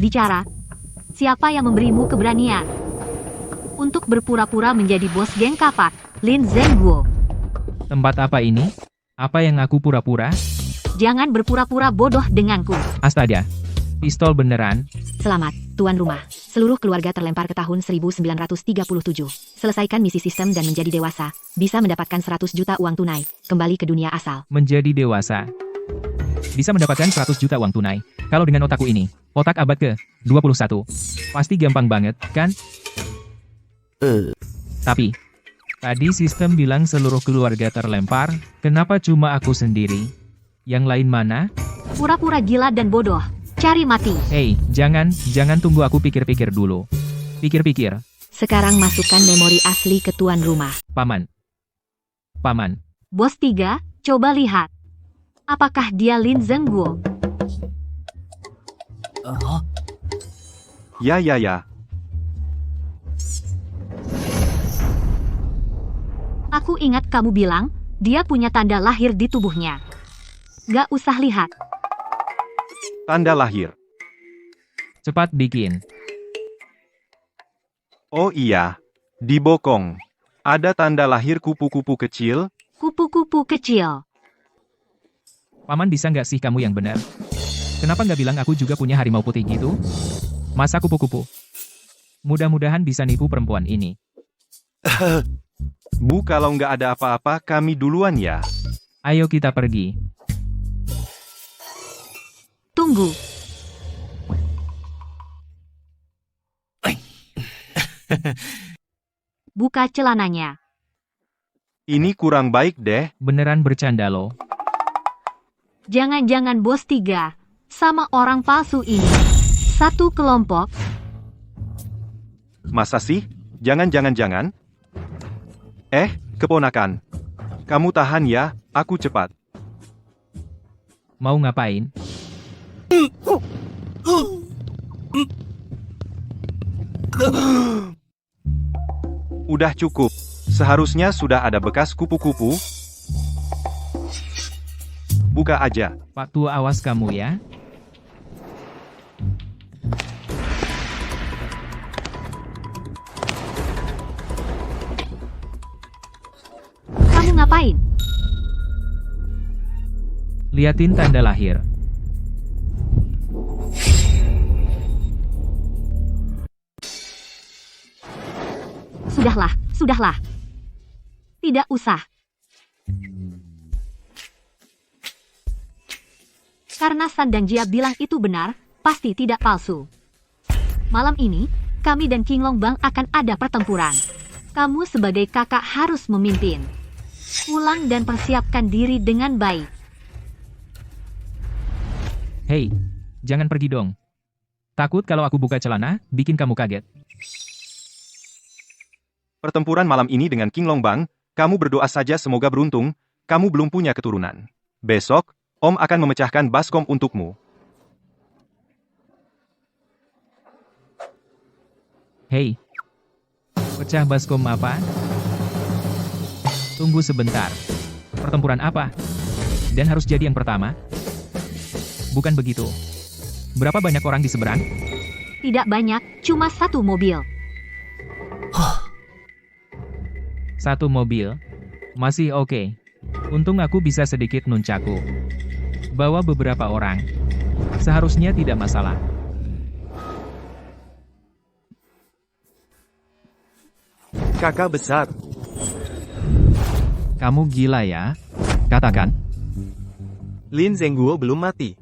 bicara. Siapa yang memberimu keberanian untuk berpura-pura menjadi bos geng kapak, Lin Zhenguo? Tempat apa ini? Apa yang aku pura-pura? Jangan berpura-pura bodoh denganku. Astaga. Pistol beneran? Selamat, tuan rumah. Seluruh keluarga terlempar ke tahun 1937. Selesaikan misi sistem dan menjadi dewasa. Bisa mendapatkan 100 juta uang tunai. Kembali ke dunia asal. Menjadi dewasa. Bisa mendapatkan 100 juta uang tunai. Kalau dengan otakku ini, otak abad ke-21. Pasti gampang banget, kan? Tapi, tadi sistem bilang seluruh keluarga terlempar, kenapa cuma aku sendiri? Yang lain mana? Pura-pura gila dan bodoh. Cari mati. Hei, jangan tunggu aku pikir-pikir dulu. Pikir-pikir. Sekarang masukkan memori asli ke tuan rumah. Paman. Bos 3, coba lihat. Apakah dia Lin Zhenguo? Ya. Aku ingat kamu bilang, dia punya tanda lahir di tubuhnya. Gak usah lihat. Tanda lahir. Cepat bikin. Oh iya. Di bokong. Ada tanda lahir kupu-kupu kecil. Kupu-kupu kecil. Paman bisa nggak sih kamu yang benar? Kenapa nggak bilang aku juga punya harimau putih gitu? Masa kupu-kupu? Mudah-mudahan bisa nipu perempuan ini. Bu, kalau nggak ada apa-apa, kami duluan ya. Ayo kita pergi. Tunggu. Buka celananya. Ini kurang baik deh. Beneran bercanda loh. Jangan-jangan bos 3 sama orang palsu ini satu kelompok. Masa sih? Jangan. Keponakan. Kamu tahan ya, aku cepat. Mau ngapain? Udah cukup. Seharusnya sudah ada bekas kupu-kupu. Buka aja. Pak Tua, awas kamu ya. Kamu ngapain? Liatin tanda lahir. Sudahlah. Tidak usah. Karena San dan Jia bilang itu benar, pasti tidak palsu. Malam ini, kami dan King Long Bang akan ada pertempuran. Kamu sebagai kakak harus memimpin. Pulang dan persiapkan diri dengan baik. Hei, jangan pergi dong. Takut kalau aku buka celana, bikin kamu kaget. Pertempuran malam ini dengan King Long Bang, kamu berdoa saja semoga beruntung, kamu belum punya keturunan. Besok, Om akan memecahkan baskom untukmu. Hei, pecah baskom apa? Tunggu sebentar. Pertempuran apa? Dan harus jadi yang pertama? Bukan begitu. Berapa banyak orang di seberang? Tidak banyak, cuma satu mobil. Satu mobil. Masih oke. Untung aku bisa sedikit nuncaku. Bawa beberapa orang. Seharusnya tidak masalah. Kakak besar. Kamu gila ya? Katakan. Lin Zhenguo belum mati.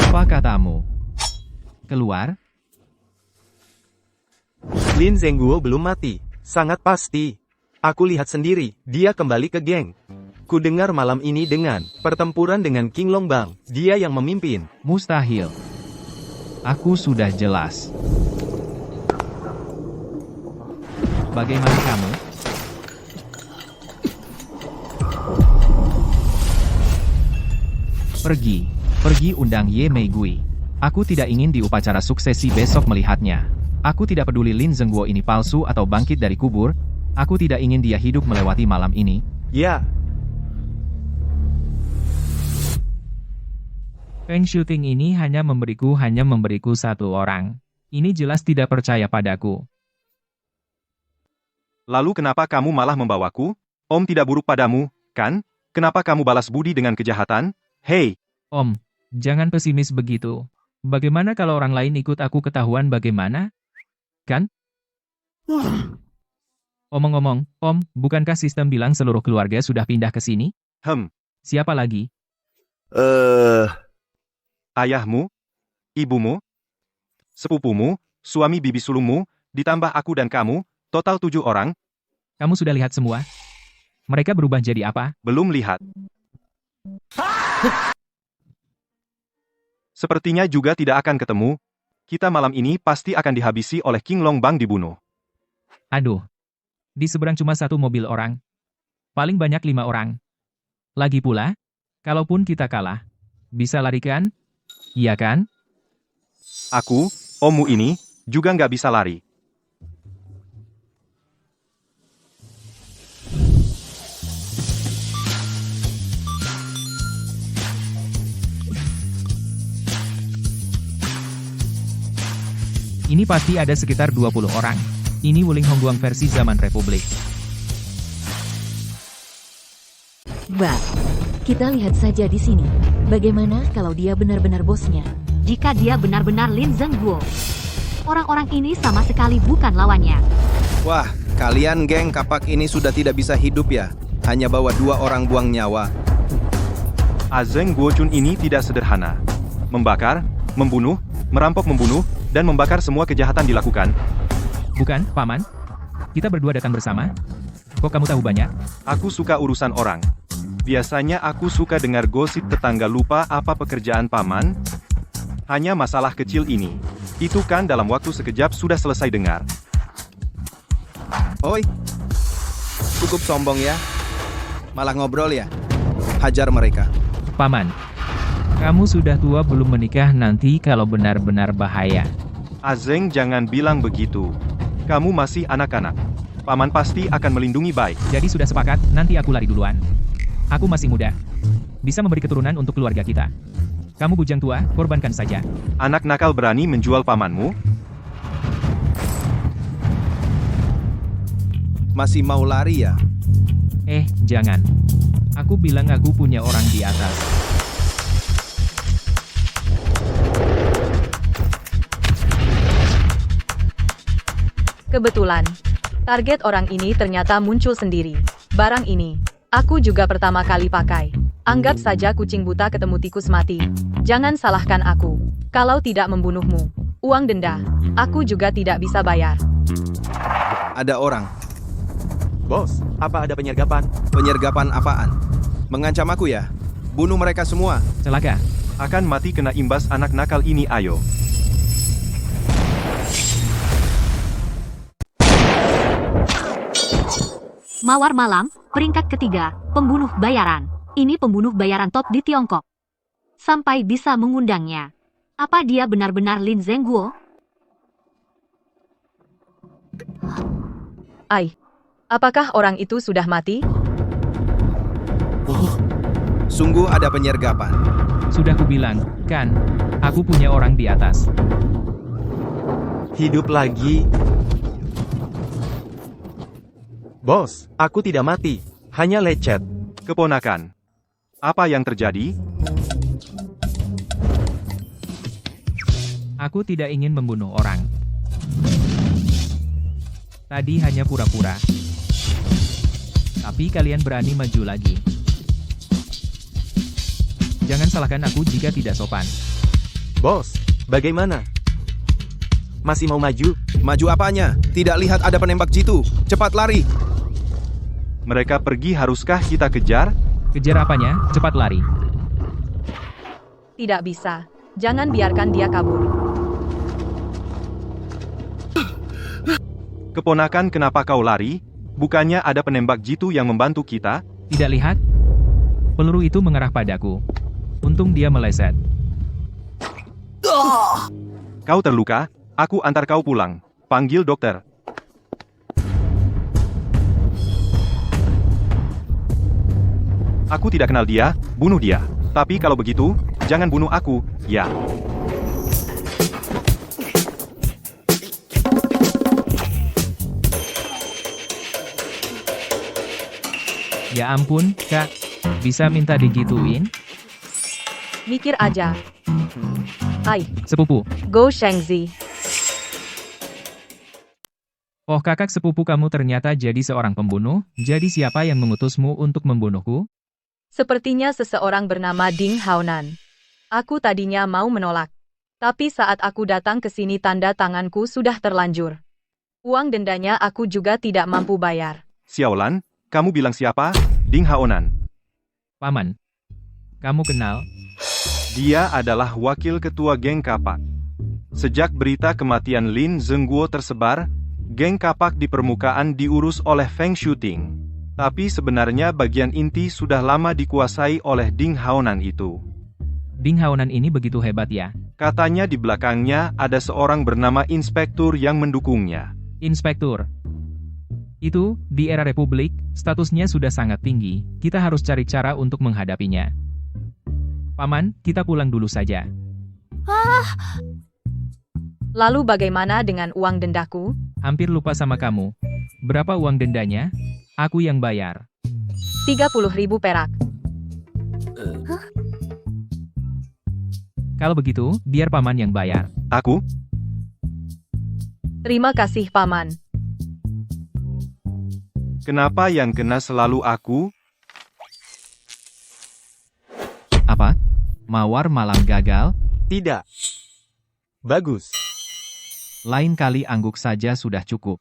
Apa katamu? Keluar? Lin Zhenguo belum mati. Sangat pasti. Aku lihat sendiri, dia kembali ke geng. Ku dengar malam ini dengan pertempuran dengan King Long Bang. Dia yang memimpin. Mustahil. Aku sudah jelas. Bagaimana kamu? Pergi undang Ye Meigui. Aku tidak ingin di upacara suksesi besok melihatnya. Aku tidak peduli Lin Zhenguo ini palsu atau bangkit dari kubur. Aku tidak ingin dia hidup melewati malam ini. Ya. Peng shooting ini hanya memberiku satu orang. Ini jelas tidak percaya padaku. Lalu kenapa kamu malah membawaku? Om tidak buruk padamu, kan? Kenapa kamu balas budi dengan kejahatan? Hei, Om, jangan pesimis begitu. Bagaimana kalau orang lain ikut aku ketahuan bagaimana? Kan? Omong-omong, Om, bukankah sistem bilang seluruh keluarga sudah pindah ke sini? Siapa lagi? Ayahmu, ibumu, sepupumu, suami bibi sulungmu, ditambah aku dan kamu, total 7 orang, Kamu sudah lihat semua? Mereka berubah jadi apa? belum lihat. Sepertinya juga tidak akan ketemu. Kita malam ini pasti akan dihabisi oleh King Long Bang dibunuh. Aduh. Di seberang cuma satu mobil orang. Paling banyak 5 orang. Lagi pula, kalaupun kita kalah, bisa lari kan? Iya kan? Aku, ommu ini, juga nggak bisa lari. Ini pasti ada sekitar 20 orang. Ini Wuling Hongguang versi zaman Republik. Bah, kita lihat saja di sini. Bagaimana kalau dia benar-benar bosnya? Jika dia benar-benar Lin Zengguo. Orang-orang ini sama sekali bukan lawannya. Wah, kalian geng kapak ini sudah tidak bisa hidup ya? Hanya bawa 2 orang buang nyawa. Azeng Guochun ini tidak sederhana. Membakar, membunuh, merampok membunuh, dan membakar semua kejahatan dilakukan. Bukan, Paman? Kita berdua datang bersama? Kok kamu tahu banyak? Aku suka urusan orang. Biasanya aku suka dengar gosip tetangga lupa apa pekerjaan paman. Hanya masalah kecil ini. Itu kan dalam waktu sekejap sudah selesai dengar. Oi, cukup sombong ya? Malah ngobrol ya? Hajar mereka. Paman, kamu sudah tua belum menikah nanti kalau benar-benar bahaya. Azeng jangan bilang begitu. Kamu masih anak-anak. Paman pasti akan melindungi baik. Jadi sudah sepakat, nanti aku lari duluan. Aku masih muda. Bisa memberi keturunan untuk keluarga kita. Kamu bujang tua, korbankan saja. Anak nakal berani menjual pamanmu? Masih mau lari ya? Jangan. Aku bilang aku punya orang di atas. Kebetulan, target orang ini ternyata muncul sendiri. Barang ini, aku juga pertama kali pakai. Anggap saja kucing buta ketemu tikus mati. Jangan salahkan aku. Kalau tidak membunuhmu, uang denda, aku juga tidak bisa bayar. Ada orang. Bos, apa ada penyergapan? Penyergapan apaan? Mengancam aku ya? Bunuh mereka semua. Celaka. Akan mati kena imbas anak nakal ini, ayo. Mawar Malam, peringkat ketiga, pembunuh bayaran. Ini pembunuh bayaran top di Tiongkok. Sampai bisa mengundangnya. Apa dia benar-benar Lin Zengguo? Apakah orang itu sudah mati? Sungguh ada penyergapan. Sudah kubilang, kan? Aku punya orang di atas. Hidup lagi. Bos, aku tidak mati. Hanya lecet. Keponakan. Apa yang terjadi? Aku tidak ingin membunuh orang. Tadi hanya pura-pura. Tapi kalian berani maju lagi. Jangan salahkan aku jika tidak sopan. Bos, bagaimana? Masih mau maju? Maju apanya? Tidak lihat ada penembak jitu. Cepat lari. Mereka pergi, haruskah kita kejar? Kejar apanya? Cepat lari. Tidak bisa. Jangan biarkan dia kabur. Keponakan, kenapa kau lari? Bukannya ada penembak jitu yang membantu kita? Tidak lihat? Peluru itu mengarah padaku. Untung dia meleset. Kau terluka? Aku antar kau pulang. Panggil dokter. Aku tidak kenal dia, bunuh dia. Tapi kalau begitu, Jangan bunuh aku, ya. Ya ampun, Kak. Bisa minta digituin? Mikir aja. Hai, Sepupu. Go Shengzi. Oh kakak sepupu kamu ternyata jadi seorang pembunuh, jadi siapa yang mengutusmu untuk membunuhku? Sepertinya seseorang bernama Ding Haonan. Aku tadinya mau menolak. Tapi saat aku datang ke sini tanda tanganku sudah terlanjur. Uang dendanya aku juga tidak mampu bayar. Xiaolan, kamu bilang siapa? Ding Haonan. Paman. Kamu kenal? Dia adalah wakil ketua geng kapak. Sejak berita kematian Lin Zengguo tersebar, geng kapak di permukaan diurus oleh Feng Shuting. Tapi sebenarnya bagian inti sudah lama dikuasai oleh Ding Haonan itu. Ding Haonan ini begitu hebat ya? Katanya di belakangnya ada seorang bernama Inspektur yang mendukungnya. Inspektur. Itu, di era Republik, statusnya sudah sangat tinggi, kita harus cari cara untuk menghadapinya. Paman, kita pulang dulu saja. Lalu bagaimana dengan uang dendaku? Hampir lupa sama kamu. Berapa uang dendanya? Aku yang bayar. 30.000 perak. Kalau begitu, biar paman yang bayar. Aku? Terima kasih Paman. Kenapa yang kena selalu aku? Apa? Mawar malam gagal? Tidak. Bagus. Lain kali angguk saja sudah cukup.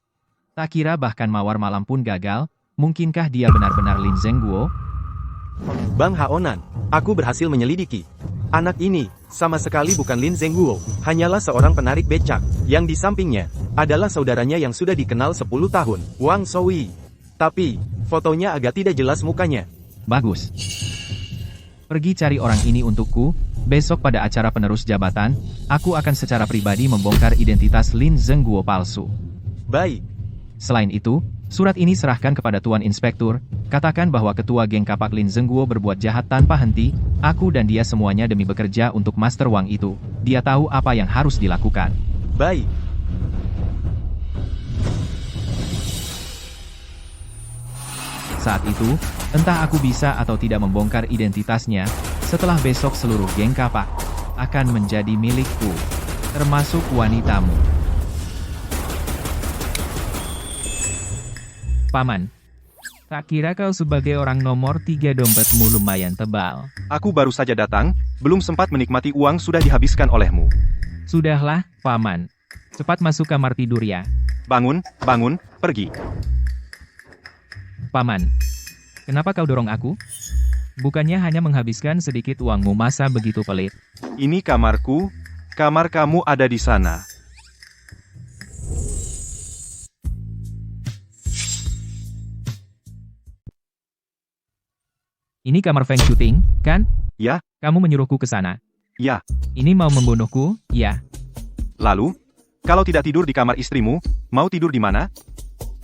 Tak kira bahkan mawar malam pun gagal, mungkinkah dia benar-benar Lin Zengguo? Bang Haonan, aku berhasil menyelidiki. Anak ini, sama sekali bukan Lin Zengguo, hanyalah seorang penarik becak. Yang di sampingnya, adalah saudaranya yang sudah dikenal 10 tahun, Wang Soui. Tapi, fotonya agak tidak jelas mukanya. Bagus. Pergi cari orang ini untukku, besok pada acara penerus jabatan, aku akan secara pribadi membongkar identitas Lin Zengguo palsu. Baik. Selain itu, surat ini serahkan kepada Tuan Inspektur, katakan bahwa ketua geng kapak Lin Zengguo berbuat jahat tanpa henti, aku dan dia semuanya demi bekerja untuk Master Wang itu. Dia tahu apa yang harus dilakukan. Baik. Saat itu, entah aku bisa atau tidak membongkar identitasnya, setelah besok seluruh geng kapak akan menjadi milikku, termasuk wanitamu. Paman, tak kira kau sebagai orang nomor 3 dompetmu lumayan tebal. Aku baru saja datang, belum sempat menikmati uang sudah dihabiskan olehmu. Sudahlah, Paman. Cepat masuk kamar tidur ya. Bangun, bangun, pergi. Paman, kenapa kau dorong aku? Bukannya hanya menghabiskan sedikit uangmu, masa begitu pelit? Ini kamarku, kamar kamu ada di sana. Ini kamar Feng Shuting, kan? Ya, Kamu menyuruhku ke sana. ya. Ini mau membunuhku, ya? Lalu, kalau tidak tidur di kamar istrimu, mau tidur di mana?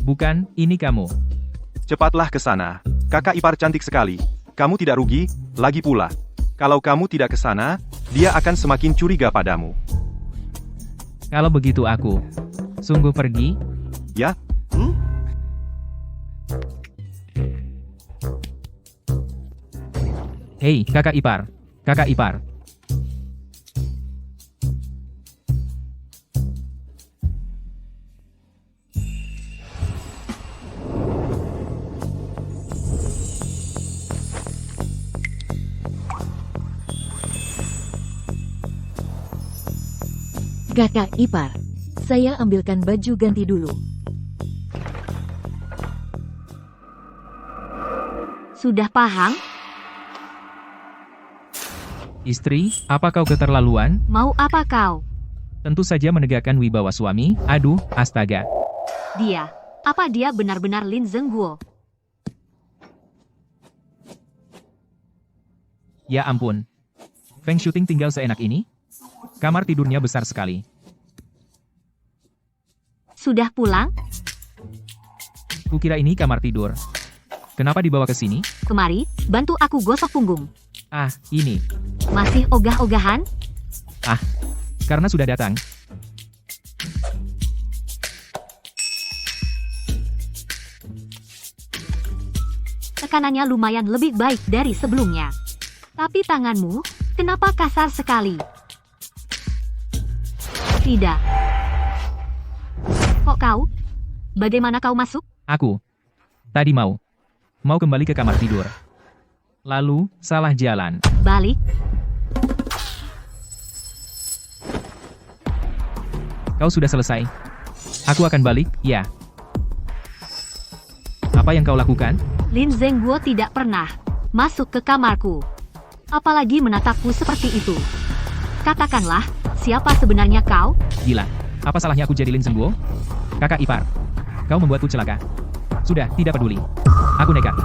Bukan, ini kamu. Cepatlah ke sana. Kakak ipar cantik sekali. Kamu tidak rugi, lagi pula. Kalau kamu tidak ke sana, dia akan semakin curiga padamu. Kalau begitu aku sungguh pergi. Ya, Hei, kakak ipar. Kakak ipar. Kakak ipar, saya ambilkan baju ganti dulu. Sudah paham? Istri, apa kau keterlaluan? Mau apa kau? Tentu saja menegakkan wibawa suami. Aduh, astaga. Dia. Apa dia benar-benar Lin Zengguo? Ya ampun. Feng Shuting tinggal seenak ini? Kamar tidurnya besar sekali. Sudah pulang? Kukira ini kamar tidur. Kenapa dibawa ke sini? Kemari, bantu aku gosok punggung. Ah, ini. Masih ogah-ogahan? Ah, karena sudah datang. Tekanannya lumayan lebih baik dari sebelumnya. Tapi tanganmu, kenapa kasar sekali? Tidak. Kok kau? Bagaimana kau masuk? Aku. Tadi mau kembali ke kamar tidur. Lalu, salah jalan. Balik. Kau sudah selesai. Aku akan balik, ya. Apa yang kau lakukan? Lin Zengguo tidak pernah masuk ke kamarku. Apalagi menatapku seperti itu. Katakanlah, siapa sebenarnya kau? Gila. Apa salahnya aku jadi Lin Zengguo? Kakak ipar. Kau membuatku celaka. Sudah, tidak peduli. Aku nekat.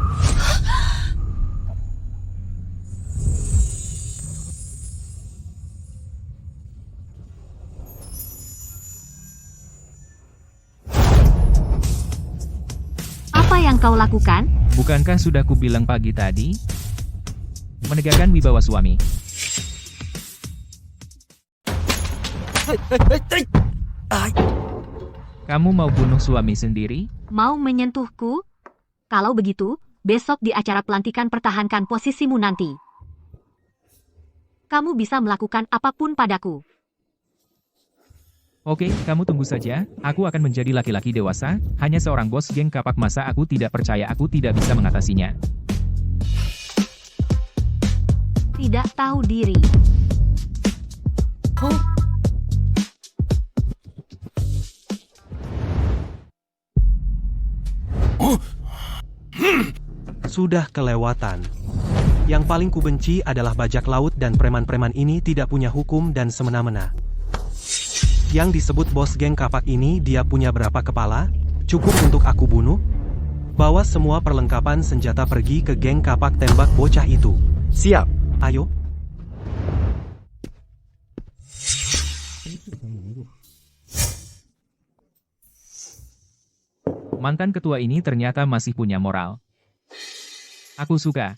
Apa yang kau lakukan? Bukankah sudah kubilang pagi tadi? Menegakkan wibawa suami. Kamu mau bunuh suami sendiri? Mau menyentuhku? Kalau begitu, besok di acara pelantikan pertahankan posisimu nanti. Kamu bisa melakukan apapun padaku. Oke, kamu tunggu saja. Aku akan menjadi laki-laki dewasa. Hanya seorang bos geng kapak, masa aku tidak percaya aku tidak bisa mengatasinya. Tidak tahu diri. Sudah kelewatan. Yang paling kubenci adalah bajak laut dan preman-preman ini tidak punya hukum dan semena-mena. Yang disebut bos geng kapak ini dia punya berapa kepala? Cukup untuk aku bunuh? Bawa semua perlengkapan senjata pergi ke geng kapak tembak bocah itu. Siap. Ayo. Mantan ketua ini ternyata masih punya moral. Aku suka.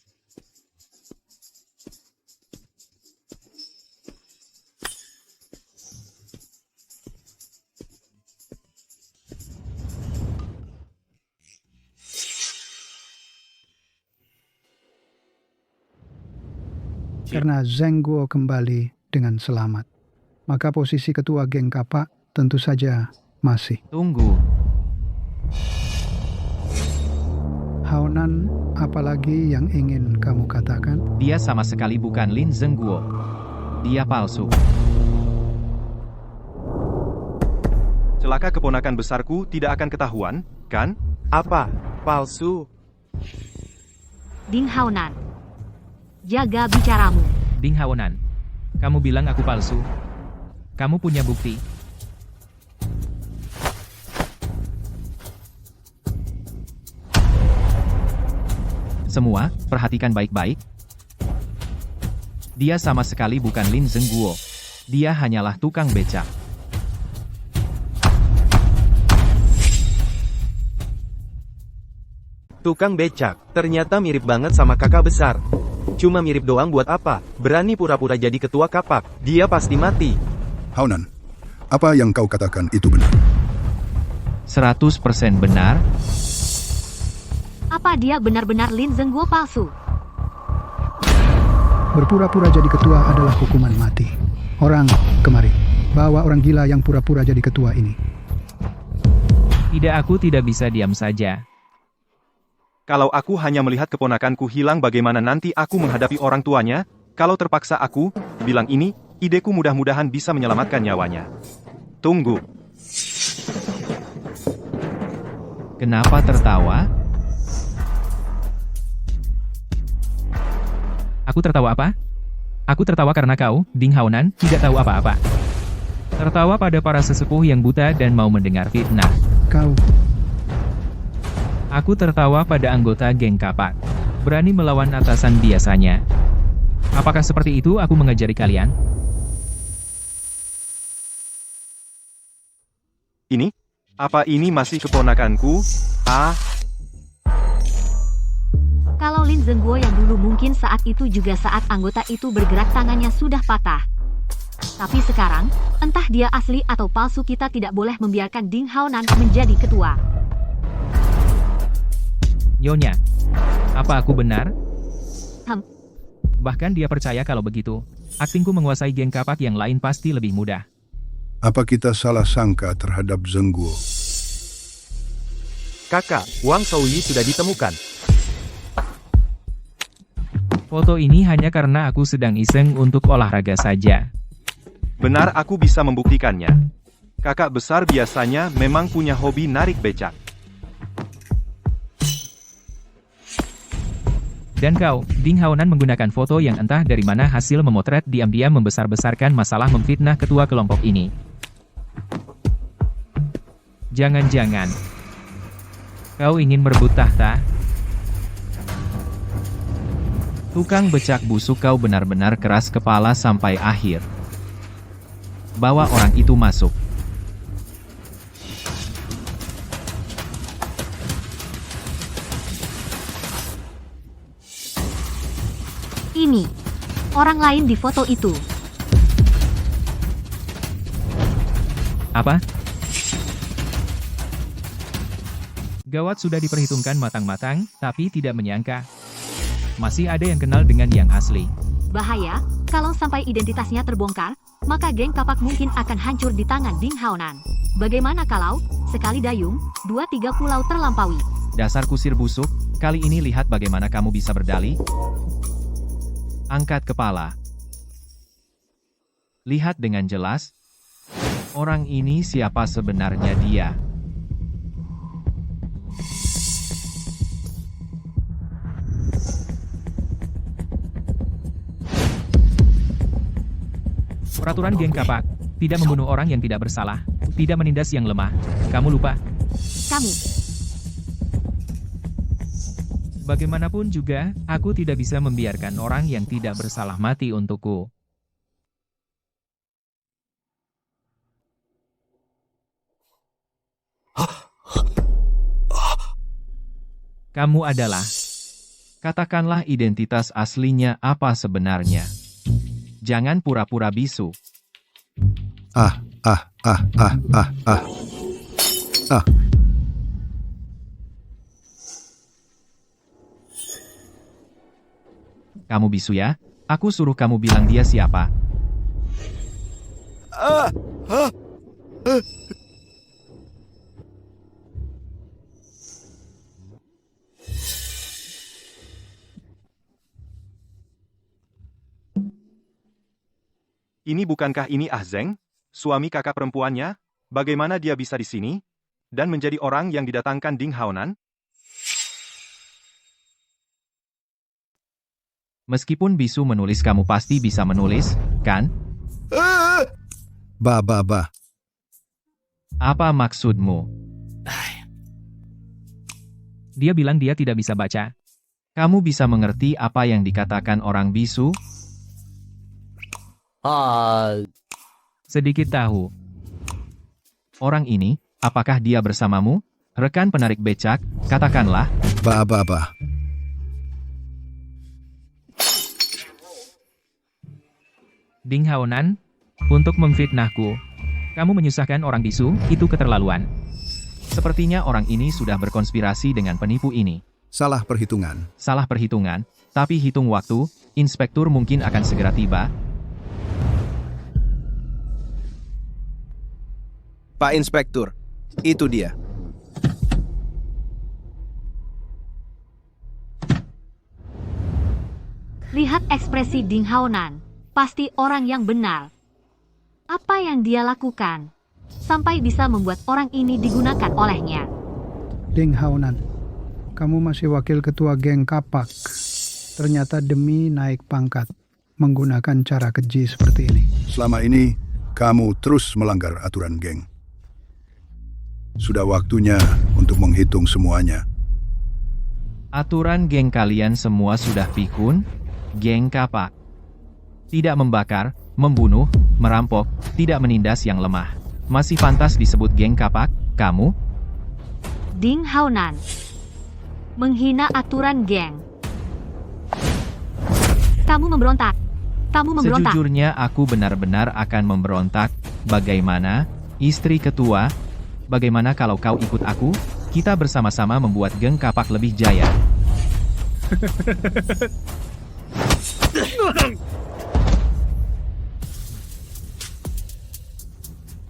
Karena Zengguo kembali dengan selamat, maka posisi ketua geng kapak tentu saja masih. Tunggu. Haonan, apalagi yang ingin kamu katakan? Dia sama sekali bukan Lin Zengguo. Dia palsu. Celaka keponakan besarku tidak akan ketahuan, kan? Apa? Palsu? Ding Haonan. Jaga bicaramu. Ding Haonan. Kamu bilang aku palsu. Kamu punya bukti. Semua, perhatikan baik-baik. Dia sama sekali bukan Lin Zengguo. Dia hanyalah tukang becak. Tukang becak, ternyata mirip banget sama kakak besar. Cuma mirip doang buat apa? Berani pura-pura jadi ketua kapak, dia pasti mati. Haonan, apa yang kau katakan itu benar? 100% benar. Apa dia benar-benar Lin Zengguo palsu? Berpura-pura jadi ketua adalah hukuman mati. Orang, kemari. Bawa orang gila yang pura-pura jadi ketua ini. Tidak, aku tidak bisa diam saja. Kalau aku hanya melihat keponakanku hilang, bagaimana nanti aku menghadapi orang tuanya? Kalau terpaksa aku bilang ini, ideku mudah-mudahan bisa menyelamatkan nyawanya. Tunggu. Kenapa tertawa? Aku tertawa apa? Aku tertawa karena kau, Ding Haonan, tidak tahu apa-apa. Tertawa pada para sesepuh yang buta dan mau mendengar fitnah. Kau, Aku tertawa pada anggota geng kapak. Berani melawan atasan biasanya. Apakah seperti itu aku mengajari kalian? Ini? Apa ini masih keponakanku? Ah, Kalau Lin Zengguo yang dulu mungkin saat itu juga saat anggota itu bergerak tangannya sudah patah. Tapi sekarang, entah dia asli atau palsu, kita tidak boleh membiarkan Ding Haonan menjadi ketua. Nyonya, apa aku benar? Bahkan dia percaya kalau begitu, aktingku menguasai geng kapak yang lain pasti lebih mudah. Apa kita salah sangka terhadap Zengguo? Kakak, Wang Shaoyi sudah ditemukan. Foto ini hanya karena aku sedang iseng untuk olahraga saja. Benar, aku bisa membuktikannya. Kakak besar biasanya memang punya hobi narik becak. Dan kau, Ding Haonan menggunakan foto yang entah dari mana hasil memotret diam-diam membesar-besarkan masalah memfitnah ketua kelompok ini. Jangan-jangan kau ingin merebut tahta? Tukang becak busuk, kau benar-benar keras kepala sampai akhir. Bawa orang itu masuk. Ini orang lain di foto itu. Apa? Gawat, sudah diperhitungkan matang-matang, tapi tidak menyangka masih ada yang kenal dengan yang asli. Bahaya, kalau sampai identitasnya terbongkar, maka geng kapak mungkin akan hancur di tangan Ding Haonan. Bagaimana kalau, sekali dayung, 2-3 pulau terlampaui? Dasar kusir busuk, kali ini lihat bagaimana kamu bisa berdalih. Angkat kepala. Lihat dengan jelas. Orang ini siapa sebenarnya dia? Peraturan geng kapak, tidak membunuh orang yang tidak bersalah, tidak menindas yang lemah. Kamu lupa? Kamu. Bagaimanapun juga, aku tidak bisa membiarkan orang yang tidak bersalah mati untukku. Kamu adalah. Katakanlah identitas aslinya apa sebenarnya. Jangan pura-pura bisu. Kamu bisu ya? Aku suruh kamu bilang dia siapa. Ini bukankah ini Ah Zeng, suami kakak perempuannya? Bagaimana dia bisa di sini? Dan menjadi orang yang didatangkan Ding Haonan? Meskipun bisu menulis, kamu pasti bisa menulis, kan? Apa maksudmu? Dia bilang dia tidak bisa baca. Kamu bisa mengerti apa yang dikatakan orang bisu? Sedikit tahu. Orang ini, apakah dia bersamamu? Rekan penarik becak, katakanlah. Ding Haonan, untuk memfitnahku. Kamu menyusahkan orang bisu, itu keterlaluan. Sepertinya orang ini sudah berkonspirasi dengan penipu ini. Salah perhitungan. Salah perhitungan, tapi hitung waktu, inspektur mungkin akan segera tiba. Pak Inspektur, itu dia. Lihat ekspresi Ding Haonan. Pasti orang yang benar. Apa yang dia lakukan sampai bisa membuat orang ini digunakan olehnya? Ding Haonan, kamu masih wakil ketua geng kapak. Ternyata demi naik pangkat, menggunakan cara keji seperti ini. Selama ini, kamu terus melanggar aturan geng. Sudah waktunya untuk menghitung semuanya. Aturan geng kalian semua sudah pikun, geng kapak. Tidak membakar, membunuh, merampok, tidak menindas yang lemah. Masih pantas disebut geng kapak, kamu? Ding Haonan menghina aturan geng. Kamu memberontak. Kamu memberontak. Sejujurnya aku benar-benar akan memberontak. Bagaimana, istri ketua? Bagaimana kalau kau ikut aku? Kita bersama-sama membuat geng kapak lebih jaya.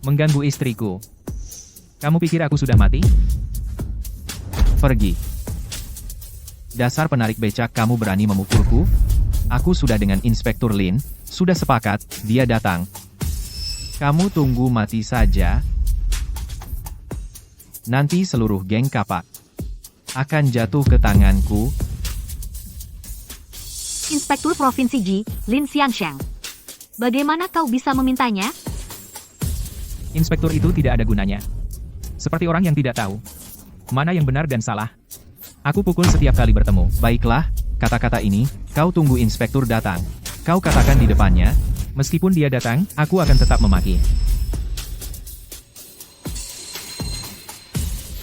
Mengganggu istriku. Kamu pikir aku sudah mati? Pergi. Dasar penarik becak, kamu berani memukulku? Aku sudah dengan Inspektur Lin, sudah sepakat, dia datang. Kamu tunggu mati saja. Nanti seluruh geng kapak akan jatuh ke tanganku. Inspektur Provinsi Ji, Lin Xiansheng. Bagaimana kau bisa memintanya? Inspektur itu tidak ada gunanya. Seperti orang yang tidak tahu mana yang benar dan salah. Aku pukul setiap kali bertemu. Baiklah, kata-kata ini, kau tunggu inspektur datang. Kau katakan di depannya, meskipun dia datang, aku akan tetap memaki.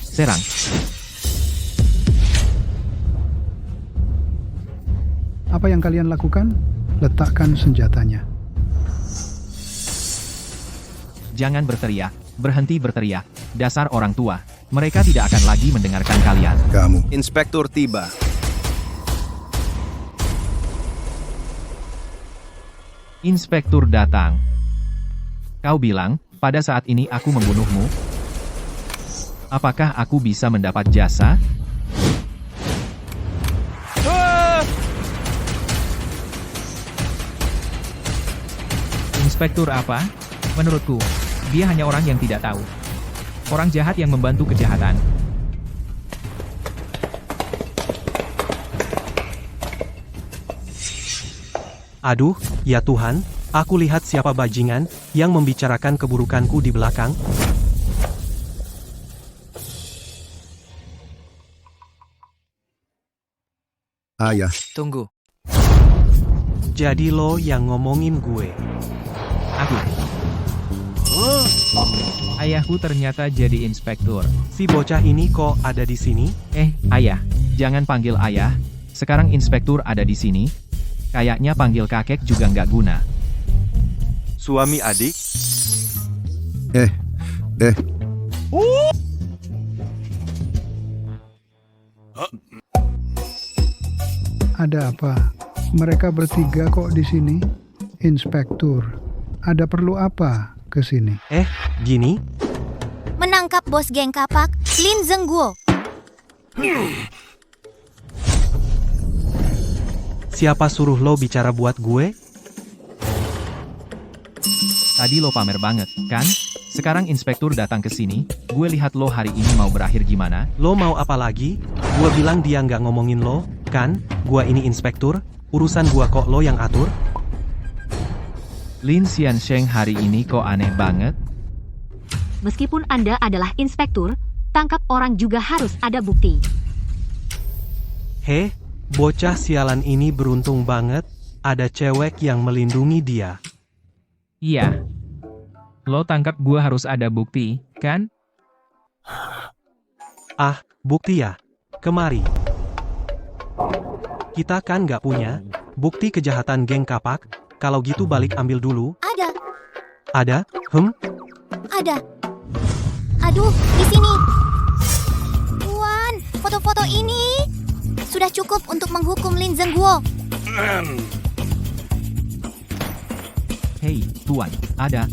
Serang. Apa yang kalian lakukan? Letakkan senjatanya. Jangan berteriak, berhenti berteriak. Dasar orang tua, mereka tidak akan lagi mendengarkan kalian. Kamu. Inspektur tiba. Inspektur datang. Kau bilang, pada saat ini aku membunuhmu? Apakah aku bisa mendapat jasa? Inspektur apa? Menurutku, dia hanya orang yang tidak tahu. Orang jahat yang membantu kejahatan. Aduh, ya Tuhan, aku lihat siapa bajingan yang membicarakan keburukanku di belakang. Ayah, Tunggu. Jadi lo yang ngomongin gue. Aku. Ayahku ternyata jadi inspektur. Si bocah ini kok ada di sini? Ayah, jangan panggil ayah. Sekarang inspektur ada di sini. Kayaknya panggil kakek juga nggak guna. Suami adik? Ada apa? Mereka bertiga kok di sini? Inspektur, ada perlu apa ke sini? Gini? Menangkap bos geng kapak, Lin Zengguo. Siapa suruh lo bicara buat gue? Tadi lo pamer banget, kan? Sekarang inspektur datang ke sini, gue lihat lo hari ini mau berakhir gimana? Lo mau apa lagi? Gue bilang dia nggak ngomongin lo, kan? Gua ini inspektur, urusan gua kok lo yang atur? Lin Xiansheng hari ini kok aneh banget? Meskipun Anda adalah inspektur, tangkap orang juga harus ada bukti. Bocah sialan ini beruntung banget, ada cewek yang melindungi dia. Iya. Lo tangkap gue harus ada bukti, kan? Bukti ya? Kemari. Kita kan nggak punya bukti kejahatan geng kapak, kalau gitu balik ambil dulu. Ada. Ada? Ada. Aduh, di sini. Tuan, foto-foto ini sudah cukup untuk menghukum Lin Zengguo. Hei, Tuan, ada.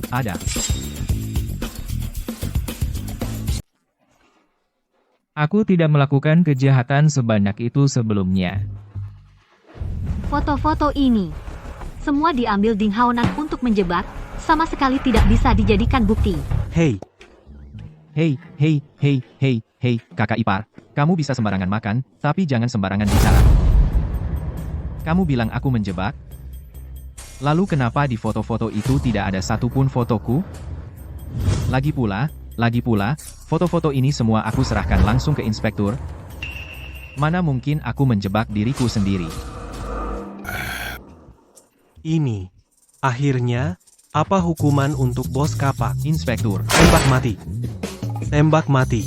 Aku tidak melakukan kejahatan sebanyak itu sebelumnya. Foto-foto ini semua diambil Ding Haonan untuk menjebak, sama sekali tidak bisa dijadikan bukti. Hei, kakak ipar. Kamu bisa sembarangan makan, tapi jangan sembarangan bicara. Kamu bilang aku menjebak? Lalu kenapa di foto-foto itu tidak ada satupun fotoku? Lagi pula, foto-foto ini semua aku serahkan langsung ke inspektur. Mana mungkin aku menjebak diriku sendiri? Ini. Akhirnya, apa hukuman untuk bos kapak? Inspektur. Tembak mati. Tembak mati.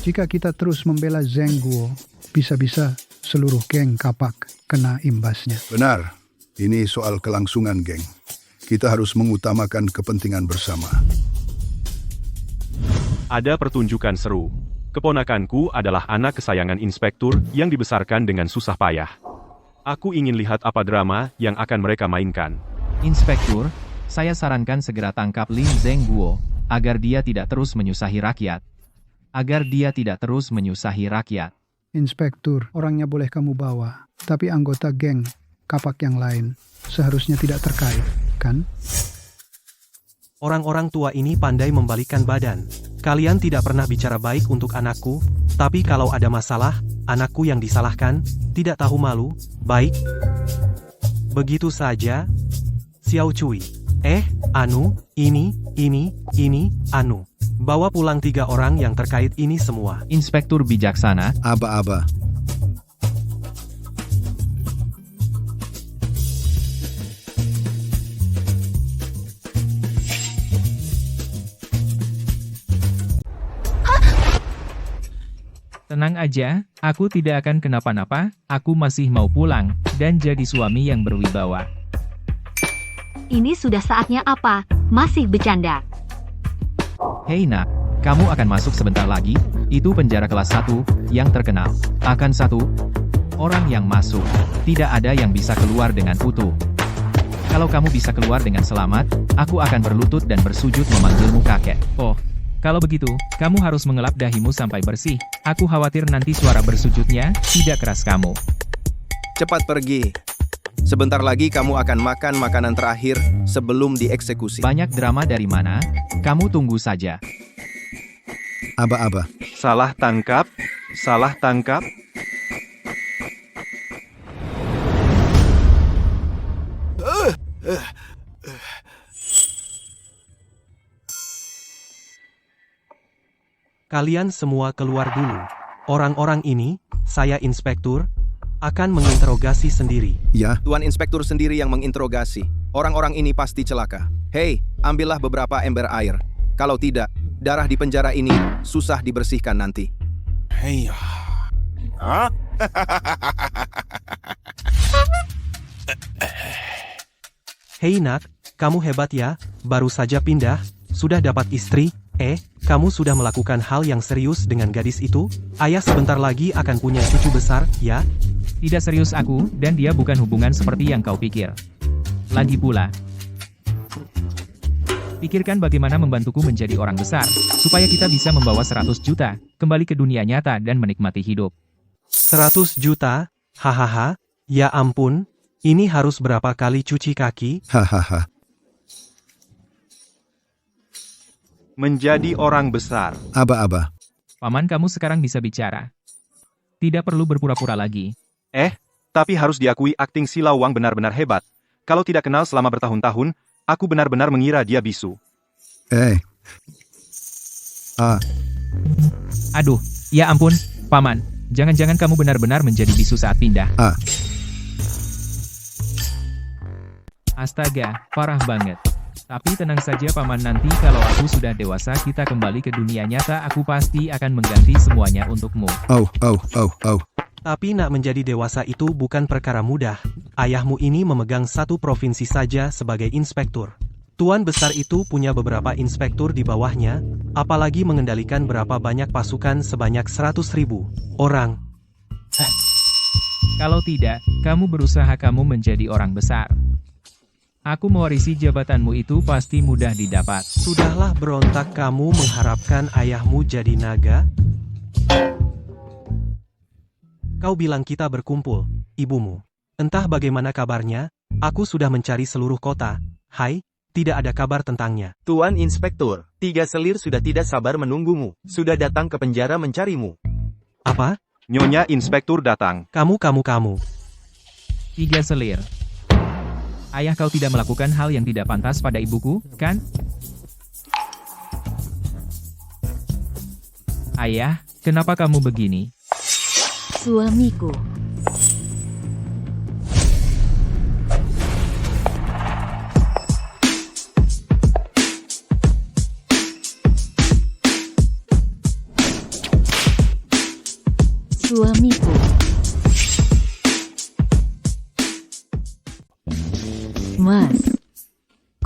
Jika kita terus membela Zengguo, Bisa-bisa seluruh geng kapak kena imbasnya. Benar, ini soal kelangsungan, geng. Kita harus mengutamakan kepentingan bersama. Ada pertunjukan seru. Keponakanku adalah anak kesayangan inspektur yang dibesarkan dengan susah payah. Aku ingin lihat apa drama yang akan mereka mainkan. Inspektur, saya sarankan segera tangkap Lin Zengguo, agar dia tidak terus menyusahi rakyat. Inspektur, orangnya boleh kamu bawa, tapi anggota geng kapak yang lain seharusnya tidak terkait, kan? Orang-orang tua ini pandai membalikkan badan. Kalian tidak pernah bicara baik untuk anakku, tapi kalau ada masalah, anakku yang disalahkan, tidak tahu malu, baik? Begitu saja. Xiao Cui. Ini, anu. Bawa pulang 3 orang yang terkait ini semua. Inspektur bijaksana. Aba-aba. Tenang aja, aku tidak akan kenapa-napa, aku masih mau pulang, dan jadi suami yang berwibawa. Ini sudah saatnya apa? Masih bercanda. Hei nak, kamu akan masuk sebentar lagi, itu penjara kelas 1, yang terkenal. Akan 1 orang yang masuk, tidak ada yang bisa keluar dengan utuh. Kalau kamu bisa keluar dengan selamat, aku akan berlutut dan bersujud memanggilmu kakek. Oh, kalau begitu, kamu harus mengelap dahimu sampai bersih. Aku khawatir nanti suara bersujudnya tidak keras kamu. Cepat pergi. Sebentar lagi kamu akan makan makanan terakhir sebelum dieksekusi. Banyak drama dari mana? Kamu tunggu saja. Aba-aba. Salah tangkap. Kalian semua keluar dulu. Orang-orang ini, saya inspektur, akan menginterogasi sendiri. Ya, Tuan Inspektur sendiri yang menginterogasi. Orang-orang ini pasti celaka. Hei, ambillah beberapa ember air. Kalau tidak, darah di penjara ini susah dibersihkan nanti. hei. Hah? Hei nak, kamu hebat ya, baru saja pindah, sudah dapat istri, kamu sudah melakukan hal yang serius dengan gadis itu? Ayah sebentar lagi akan punya cucu besar, ya? Tidak serius aku, dan dia bukan hubungan seperti yang kau pikir. Lagi pula, pikirkan bagaimana membantuku menjadi orang besar, supaya kita bisa membawa 100 juta, kembali ke dunia nyata dan menikmati hidup. 100 juta? Hahaha, ya ampun, ini harus berapa kali cuci kaki? Hahaha. Menjadi orang besar. Aba-aba. Paman, kamu sekarang bisa bicara. Tidak perlu berpura-pura lagi. Tapi harus diakui akting Silawang benar-benar hebat. Kalau tidak kenal selama bertahun-tahun, aku benar-benar mengira dia bisu. Aduh, ya ampun, Paman. Jangan-jangan kamu benar-benar menjadi bisu saat pindah. Astaga, parah banget. Tapi tenang saja Paman, nanti kalau aku sudah dewasa kita kembali ke dunia nyata, aku pasti akan mengganti semuanya untukmu. Oh. Tapi nak menjadi dewasa itu bukan perkara mudah. Ayahmu ini memegang 1 provinsi saja sebagai inspektur. Tuan besar itu punya beberapa inspektur di bawahnya, apalagi mengendalikan berapa banyak pasukan sebanyak 100.000 orang. Kalau tidak, kamu berusaha kamu menjadi orang besar. Aku mewarisi jabatanmu itu pasti mudah didapat. Sudahlah berontak kamu mengharapkan ayahmu jadi naga? Kau bilang kita berkumpul, ibumu. Entah bagaimana kabarnya, aku sudah mencari seluruh kota. Hai, tidak ada kabar tentangnya. Tuan Inspektur, 3 selir sudah tidak sabar menunggumu. Sudah datang ke penjara mencarimu. Apa? Nyonya Inspektur datang. Kamu. 3 selir. Ayah, kau tidak melakukan hal yang tidak pantas pada ibuku, kan? Ayah, kenapa kamu begini? Suamiku. Suamiku.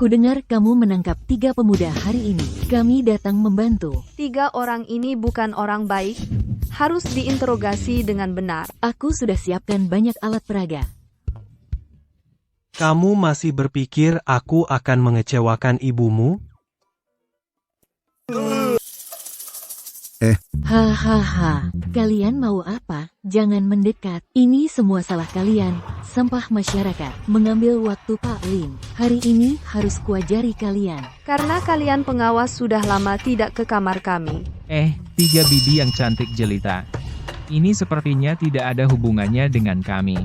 Kudengar kamu menangkap 3 pemuda hari ini. Kami datang membantu. 3 orang ini bukan orang baik. Harus diinterogasi dengan benar. Aku sudah siapkan banyak alat peraga. Kamu masih berpikir aku akan mengecewakan ibumu? Hahaha, kalian mau apa? Jangan mendekat. Ini semua salah kalian, sampah masyarakat. Mengambil waktu Pak Lin. Hari ini harus kuajari kalian. Karena kalian pengawas sudah lama tidak ke kamar kami. 3 bibi yang cantik jelita. Ini sepertinya tidak ada hubungannya dengan kami.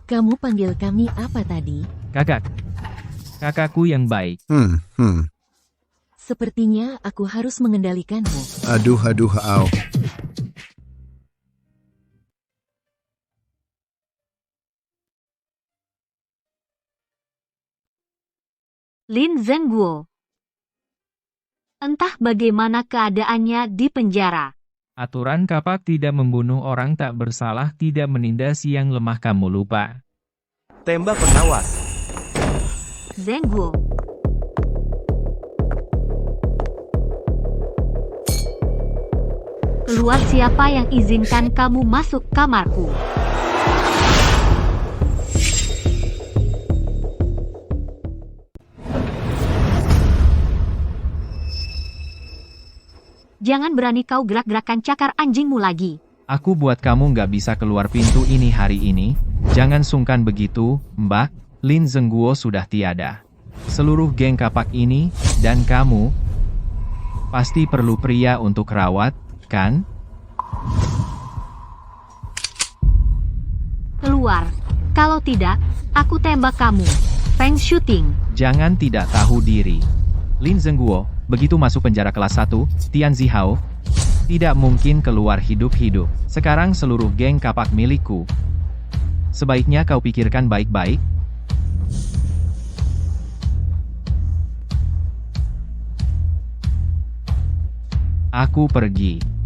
Kamu panggil kami apa tadi? Kakak. Kakakku yang baik. Sepertinya aku harus mengendalikanmu. Aduh, au. Lin Zengguo. Entah bagaimana keadaannya di penjara. Aturan kapak tidak membunuh orang tak bersalah, tidak menindas yang lemah, kamu lupa. Tembak pengawas. Zengguo. Keluar, siapa yang izinkan kamu masuk kamarku? Jangan berani kau gerak-gerakan cakar anjingmu lagi. Aku buat kamu nggak bisa keluar pintu ini hari ini. Jangan sungkan begitu, Mbak. Lin Zengguo sudah tiada. Seluruh geng kapak ini, dan kamu, pasti perlu pria untuk rawat, kan? Keluar. Kalau tidak, aku tembak kamu. Feng shooting. Jangan tidak tahu diri. Lin Zengguo, begitu masuk penjara kelas 1, Tian Zihao, tidak mungkin keluar hidup-hidup. Sekarang seluruh geng kapak milikku. Sebaiknya kau pikirkan baik-baik. Aku pergi.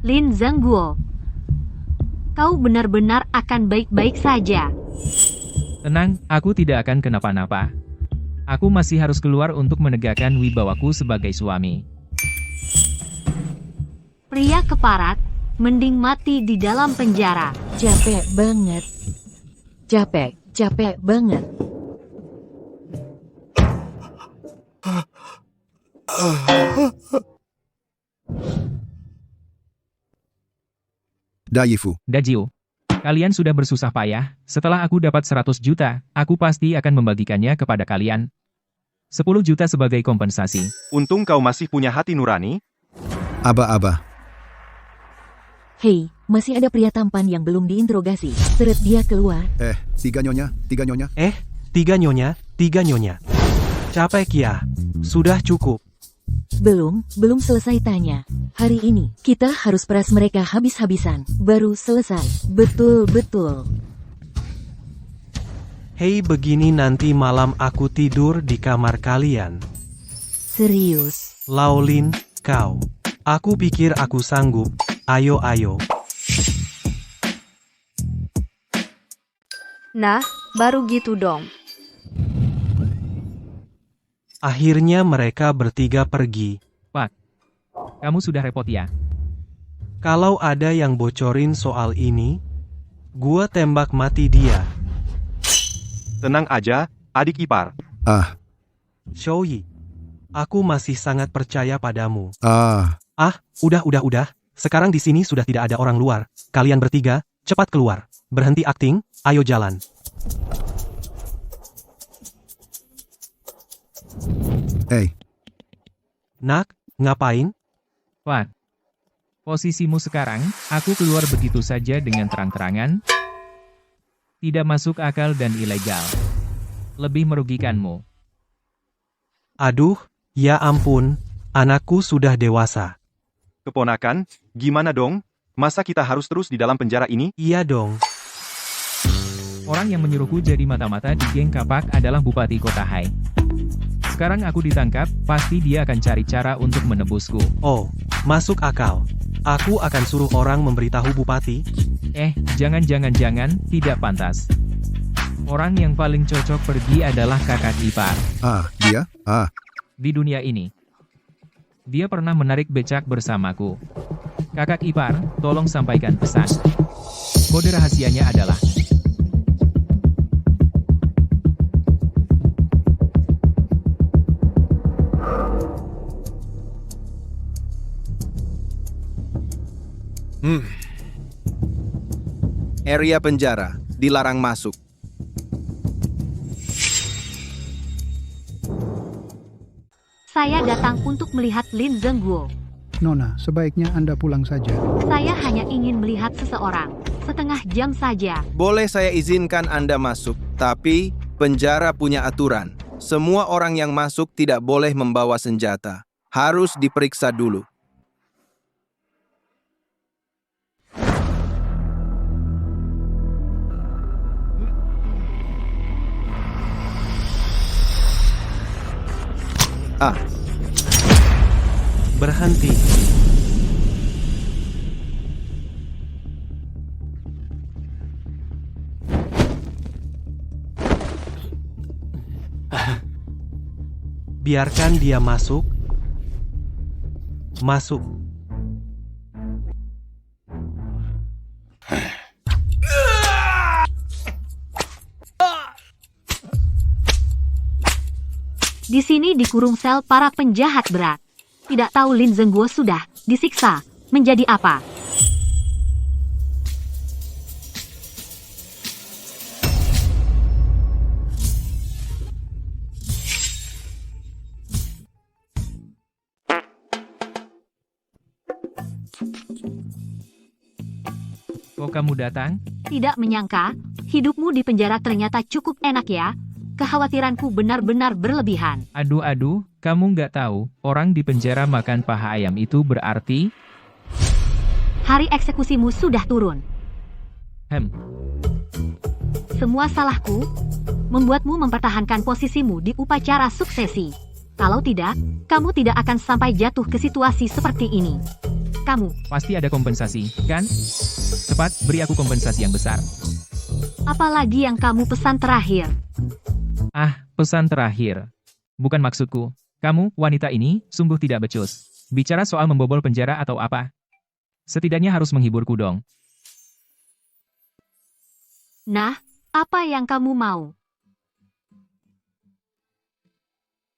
Lin Zengguo. Kau benar-benar akan baik-baik saja. Tenang, aku tidak akan kenapa-napa. Aku masih harus keluar untuk menegakkan wibawaku sebagai suami. Pria keparat, mending mati di dalam penjara. Capek banget. Capek banget. Dajio, kalian sudah bersusah payah. Setelah aku dapat 100 juta, aku pasti akan membagikannya kepada kalian. 10 juta sebagai kompensasi. Untung kau masih punya hati nurani. Aba. Hei, masih ada pria tampan yang belum diinterogasi. Seret dia keluar. 3 nyonya. 3 nyonya. Capek ya. Sudah cukup. Belum selesai tanya. Hari ini, kita harus peras mereka habis-habisan. Baru selesai. Betul. Hei, begini nanti malam aku tidur di kamar kalian. Serius? Laolin, kau. Aku pikir aku sanggup. Ayo. Nah, baru gitu dong. Akhirnya mereka bertiga pergi. Pak, kamu sudah repot ya? Kalau ada yang bocorin soal ini, gua tembak mati dia. Tenang aja, adik ipar. Shouyi, aku masih sangat percaya padamu. Udah. Sekarang di sini sudah tidak ada orang luar. Kalian bertiga, cepat keluar. Berhenti akting, ayo jalan. Nak, ngapain? Pak, posisimu sekarang, aku keluar begitu saja dengan terang-terangan. Tidak masuk akal dan ilegal. Lebih merugikanmu. Aduh, ya ampun, anakku sudah dewasa. Keponakan, gimana dong? Masa kita harus terus di dalam penjara ini? Iya dong. Orang yang menyuruhku jadi mata-mata di geng kapak adalah Bupati Kota Hai. Sekarang aku ditangkap, pasti dia akan cari cara untuk menebusku. Oh, masuk akal. Aku akan suruh orang memberitahu Bupati. Jangan, tidak pantas. Orang yang paling cocok pergi adalah kakak ipar. Dia? Di dunia ini. Dia pernah menarik becak bersamaku. Kakak ipar, tolong sampaikan pesan. Kode rahasianya adalah... Area penjara, dilarang masuk. Saya datang untuk melihat Lin Zengguo. Nona, sebaiknya Anda pulang saja. Saya hanya ingin melihat seseorang. Setengah jam saja. Boleh saya izinkan Anda masuk, tapi penjara punya aturan. Semua orang yang masuk tidak boleh membawa senjata. Harus diperiksa dulu. Berhenti. Biarkan dia masuk. Masuk. Di sini dikurung sel para penjahat berat. Tidak tahu Lin Zengguo sudah disiksa menjadi apa. Kok kamu datang? Tidak menyangka, hidupmu di penjara ternyata cukup enak ya. Kekhawatiranku benar-benar berlebihan. Aduh, kamu nggak tahu, orang di penjara makan paha ayam itu berarti... Hari eksekusimu sudah turun. Semua salahku, membuatmu mempertahankan posisimu di upacara suksesi. Kalau tidak, kamu tidak akan sampai jatuh ke situasi seperti ini. Kamu pasti ada kompensasi, kan? Cepat, beri aku kompensasi yang besar. Apalagi yang kamu pesan terakhir? Pesan terakhir. Bukan maksudku. Kamu, wanita ini, sungguh tidak becus. Bicara soal membobol penjara atau apa? Setidaknya harus menghiburku dong. Nah, apa yang kamu mau?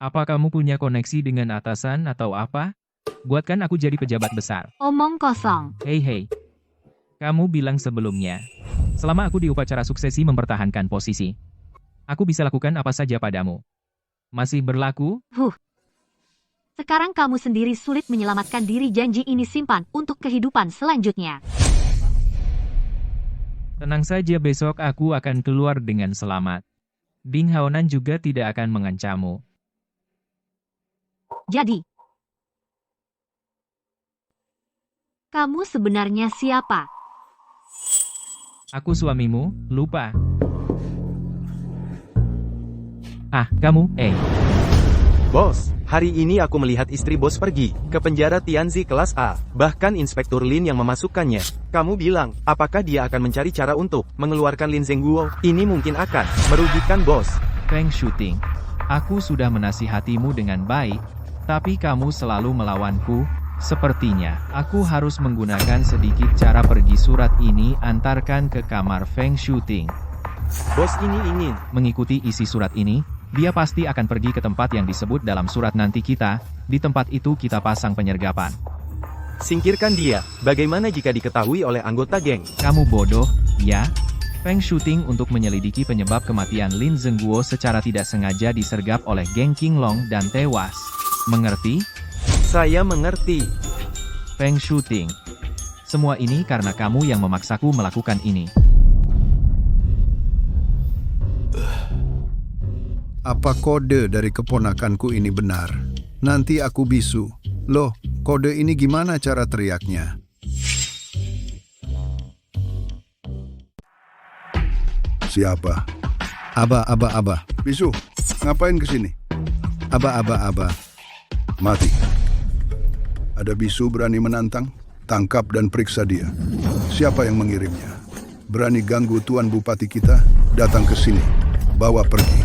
Apa kamu punya koneksi dengan atasan atau apa? Buatkan aku jadi pejabat besar. Omong kosong. Hei. Kamu bilang sebelumnya. Selama aku di upacara suksesi mempertahankan posisi. Aku bisa lakukan apa saja padamu. Masih berlaku? Sekarang kamu sendiri sulit menyelamatkan diri, janji ini simpan untuk kehidupan selanjutnya. Tenang saja, besok aku akan keluar dengan selamat. Ding Haonan juga tidak akan mengancammu. Jadi, kamu sebenarnya siapa? Aku suamimu, lupa. Kamu, Bos, hari ini aku melihat istri bos pergi ke penjara Tianzi kelas A. Bahkan Inspektur Lin yang memasukkannya. Kamu bilang, apakah dia akan mencari cara untuk mengeluarkan Lin Zengguo? Ini mungkin akan merugikan bos. Feng Shuting, aku sudah menasihatimu dengan baik, tapi kamu selalu melawanku. Sepertinya, aku harus menggunakan sedikit cara pergi. Surat ini antarkan ke kamar Feng Shuting. Bos ini ingin mengikuti isi surat ini. Dia pasti akan pergi ke tempat yang disebut dalam surat. Nanti kita, di tempat itu kita pasang penyergapan. Singkirkan dia. Bagaimana jika diketahui oleh anggota geng? Kamu bodoh, ya? Feng Shuting untuk menyelidiki penyebab kematian Lin Zengguo secara tidak sengaja disergap oleh geng Qinglong dan tewas. Mengerti? Saya mengerti. Feng Shuting. Semua ini karena kamu yang memaksaku melakukan ini. Apa kode dari keponakanku ini benar? Nanti aku bisu. Loh, kode ini gimana cara teriaknya? Siapa? Aba. Bisu, ngapain kesini? Aba. Mati. Ada bisu berani menantang? Tangkap dan periksa dia. Siapa yang mengirimnya? Berani ganggu Tuan Bupati kita? Datang ke sini. Bawa pergi.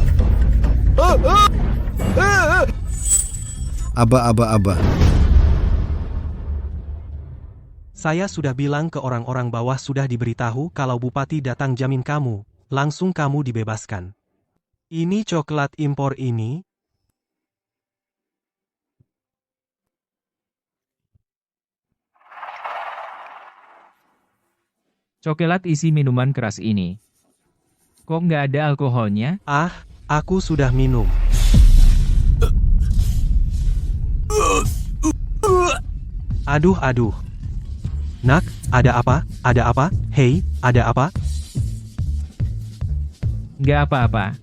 Aba. Saya sudah bilang ke orang-orang bawah sudah diberitahu kalau Bupati datang jamin kamu, langsung kamu dibebaskan. Ini coklat impor ini. Coklat isi minuman keras ini. Kok nggak ada alkoholnya? Ah, aku sudah minum. Aduh. Nak, ada apa? Ada apa? Hei, ada apa? Nggak apa-apa.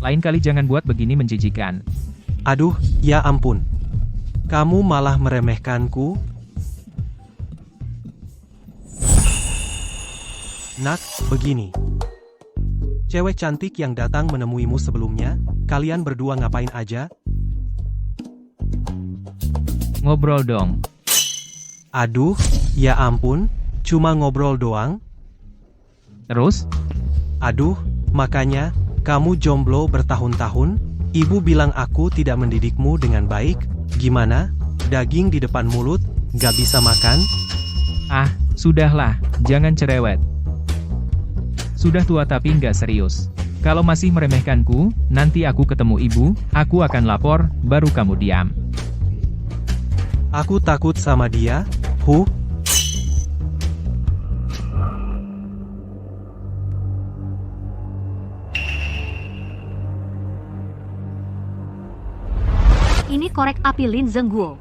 Lain kali jangan buat begini menjijikan. Aduh, ya ampun. Kamu malah meremehkanku? Nak, begini. Cewek cantik yang datang menemuimu sebelumnya, kalian berdua ngapain aja? Ngobrol dong. Aduh, ya ampun, cuma ngobrol doang? Terus? Aduh, makanya, kamu jomblo bertahun-tahun, ibu bilang aku tidak mendidikmu dengan baik, gimana? Daging di depan mulut, gak bisa makan? Ah, sudahlah, jangan cerewet. Sudah tua tapi nggak serius. Kalau masih meremehkanku, nanti aku ketemu ibu, aku akan lapor, baru kamu diam. Aku takut sama dia, Ini korek api Lin Zengguo.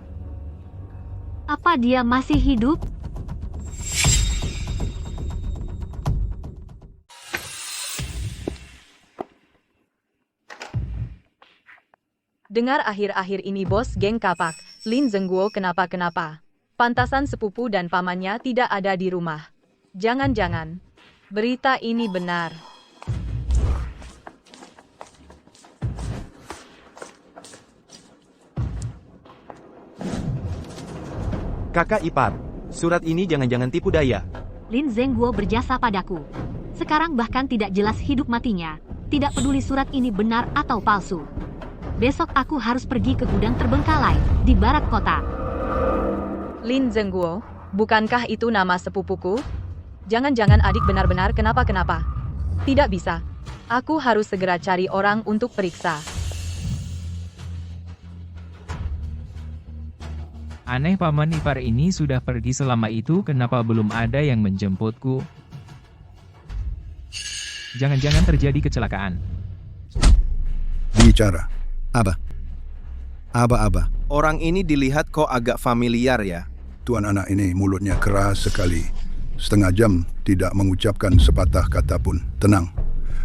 Apa dia masih hidup? Dengar akhir-akhir ini bos geng kapak, Lin Zengguo kenapa-kenapa. Pantasan sepupu dan pamannya tidak ada di rumah. Jangan-jangan berita ini benar. Kakak ipar, surat ini jangan-jangan tipu daya. Lin Zengguo berjasa padaku. Sekarang bahkan tidak jelas hidup matinya. Tidak peduli surat ini benar atau palsu. Besok aku harus pergi ke gudang terbengkalai di barat kota. Lin Zengguo, bukankah itu nama sepupuku? Jangan-jangan adik benar-benar kenapa-kenapa. Tidak bisa. Aku harus segera cari orang untuk periksa. Aneh paman ipar ini sudah pergi selama itu, kenapa belum ada yang menjemputku? Jangan-jangan terjadi kecelakaan. Bicara. Aba. Orang ini dilihat kok agak familiar ya. Tuan anak ini mulutnya keras sekali. Setengah jam tidak mengucapkan sepatah kata pun. Tenang,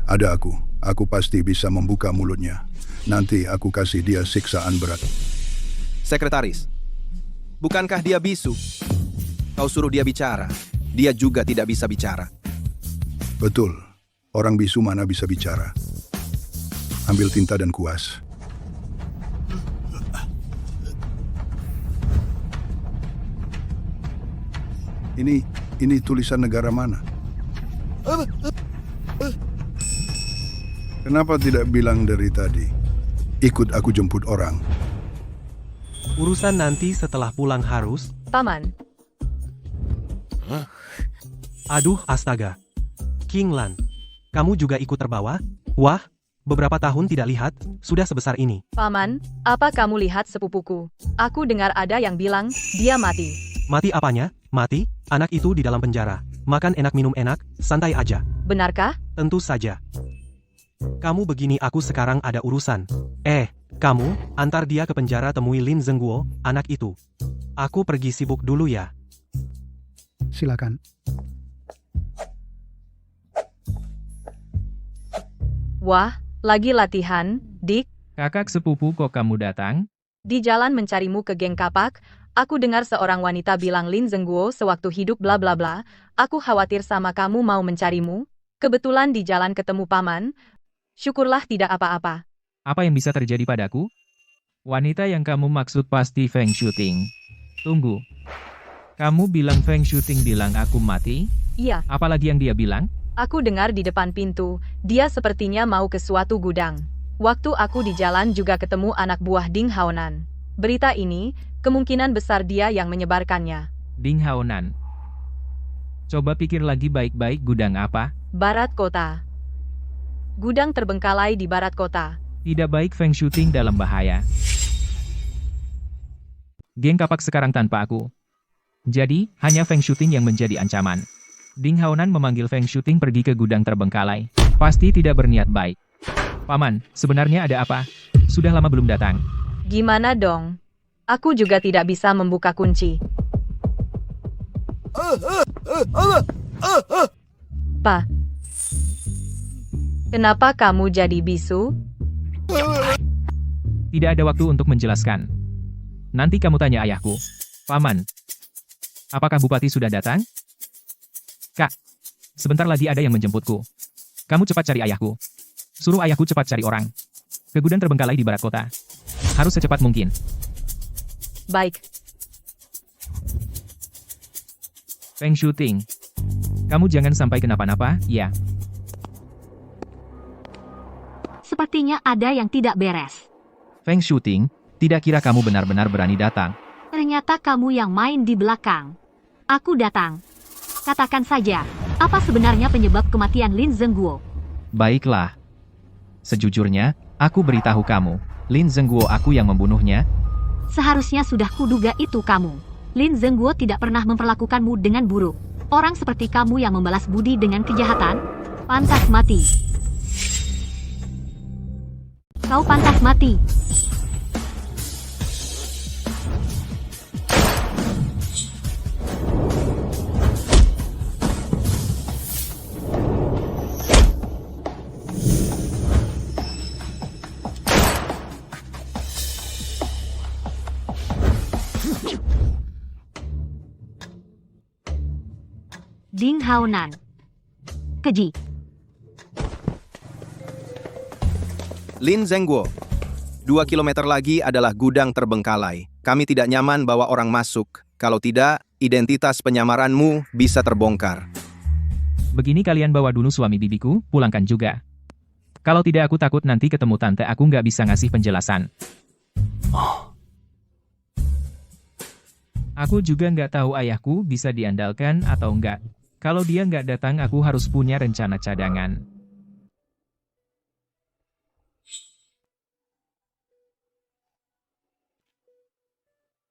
ada aku. Aku pasti bisa membuka mulutnya. Nanti aku kasih dia siksaan berat. Sekretaris, bukankah dia bisu? Kau suruh dia bicara. Dia juga tidak bisa bicara. Betul, orang bisu mana bisa bicara. Ambil tinta dan kuas. Ini tulisan negara mana? Kenapa tidak bilang dari tadi? Ikut aku jemput orang. Urusan nanti setelah pulang harus. Paman. Aduh, astaga. King Lan, kamu juga ikut terbawa? Wah, beberapa tahun tidak lihat, sudah sebesar ini. Paman, apa kamu lihat sepupuku? Aku dengar ada yang bilang, dia mati. Mati apanya? Mati? Anak itu di dalam penjara. Makan enak minum enak, santai aja. Benarkah? Tentu saja. Kamu begini aku sekarang ada urusan. Kamu, antar dia ke penjara temui Lin Zengguo, anak itu. Aku pergi sibuk dulu ya. Silakan. Wah, lagi latihan, Dik. Kakak sepupu kok kamu datang? Di jalan mencarimu ke geng kapak, aku dengar seorang wanita bilang Lin Zengguo sewaktu hidup bla bla bla. Aku khawatir sama kamu mau mencarimu. Kebetulan di jalan ketemu paman. Syukurlah tidak apa-apa. Apa yang bisa terjadi padaku? Wanita yang kamu maksud pasti Feng Shuting. Tunggu. Kamu bilang Feng Shuting bilang aku mati? Iya, Apalagi yang dia bilang? aku dengar di depan pintu, dia sepertinya mau ke suatu gudang. Waktu aku di jalan juga ketemu anak buah Ding Haonan. Berita ini, kemungkinan besar dia yang menyebarkannya. Ding Haonan. Coba pikir lagi baik-baik, gudang apa? Barat kota. Gudang terbengkalai di barat kota. Tidak baik, Feng Shuting dalam bahaya. Geng kapak sekarang tanpa aku. Jadi, hanya Feng Shuting yang menjadi ancaman. Ding Haonan memanggil Feng Shuting pergi ke gudang terbengkalai. Pasti tidak berniat baik. Paman, sebenarnya ada apa? Sudah lama belum datang. Gimana dong? Aku juga tidak bisa membuka kunci. Pa, kenapa kamu jadi bisu? Tidak ada waktu untuk menjelaskan. Nanti kamu tanya ayahku. Paman, apakah Bupati sudah datang? Kak, sebentar lagi ada yang menjemputku. Kamu cepat cari ayahku. Suruh ayahku cepat cari orang. Ke gudang terbengkalai di barat kota. Harus secepat mungkin. Baik. Feng Shuting. Kamu jangan sampai kenapa-napa, ya. Sepertinya ada yang tidak beres. Feng Shuting, tidak kira kamu benar-benar berani datang. Ternyata kamu yang main di belakang. Aku datang. Katakan saja, apa sebenarnya penyebab kematian Lin Zengguo? Baiklah. Sejujurnya, aku beritahu kamu. Lin Zengguo aku yang membunuhnya. Seharusnya sudah kuduga itu kamu. Lin Zengguo tidak pernah memperlakukanmu dengan buruk. Orang seperti kamu yang membalas budi dengan kejahatan, pantas mati. Kau pantas mati. Ding Haonan. Keji. Lin Zengguo. 2 kilometer lagi adalah gudang terbengkalai. Kami tidak nyaman bawa orang masuk. Kalau tidak, identitas penyamaranmu bisa terbongkar. Begini kalian bawa dulu suami bibiku, pulangkan juga. Kalau tidak aku takut nanti ketemu tante aku nggak bisa ngasih penjelasan. Aku juga nggak tahu ayahku bisa diandalkan atau nggak. Kalau dia nggak datang aku harus punya rencana cadangan.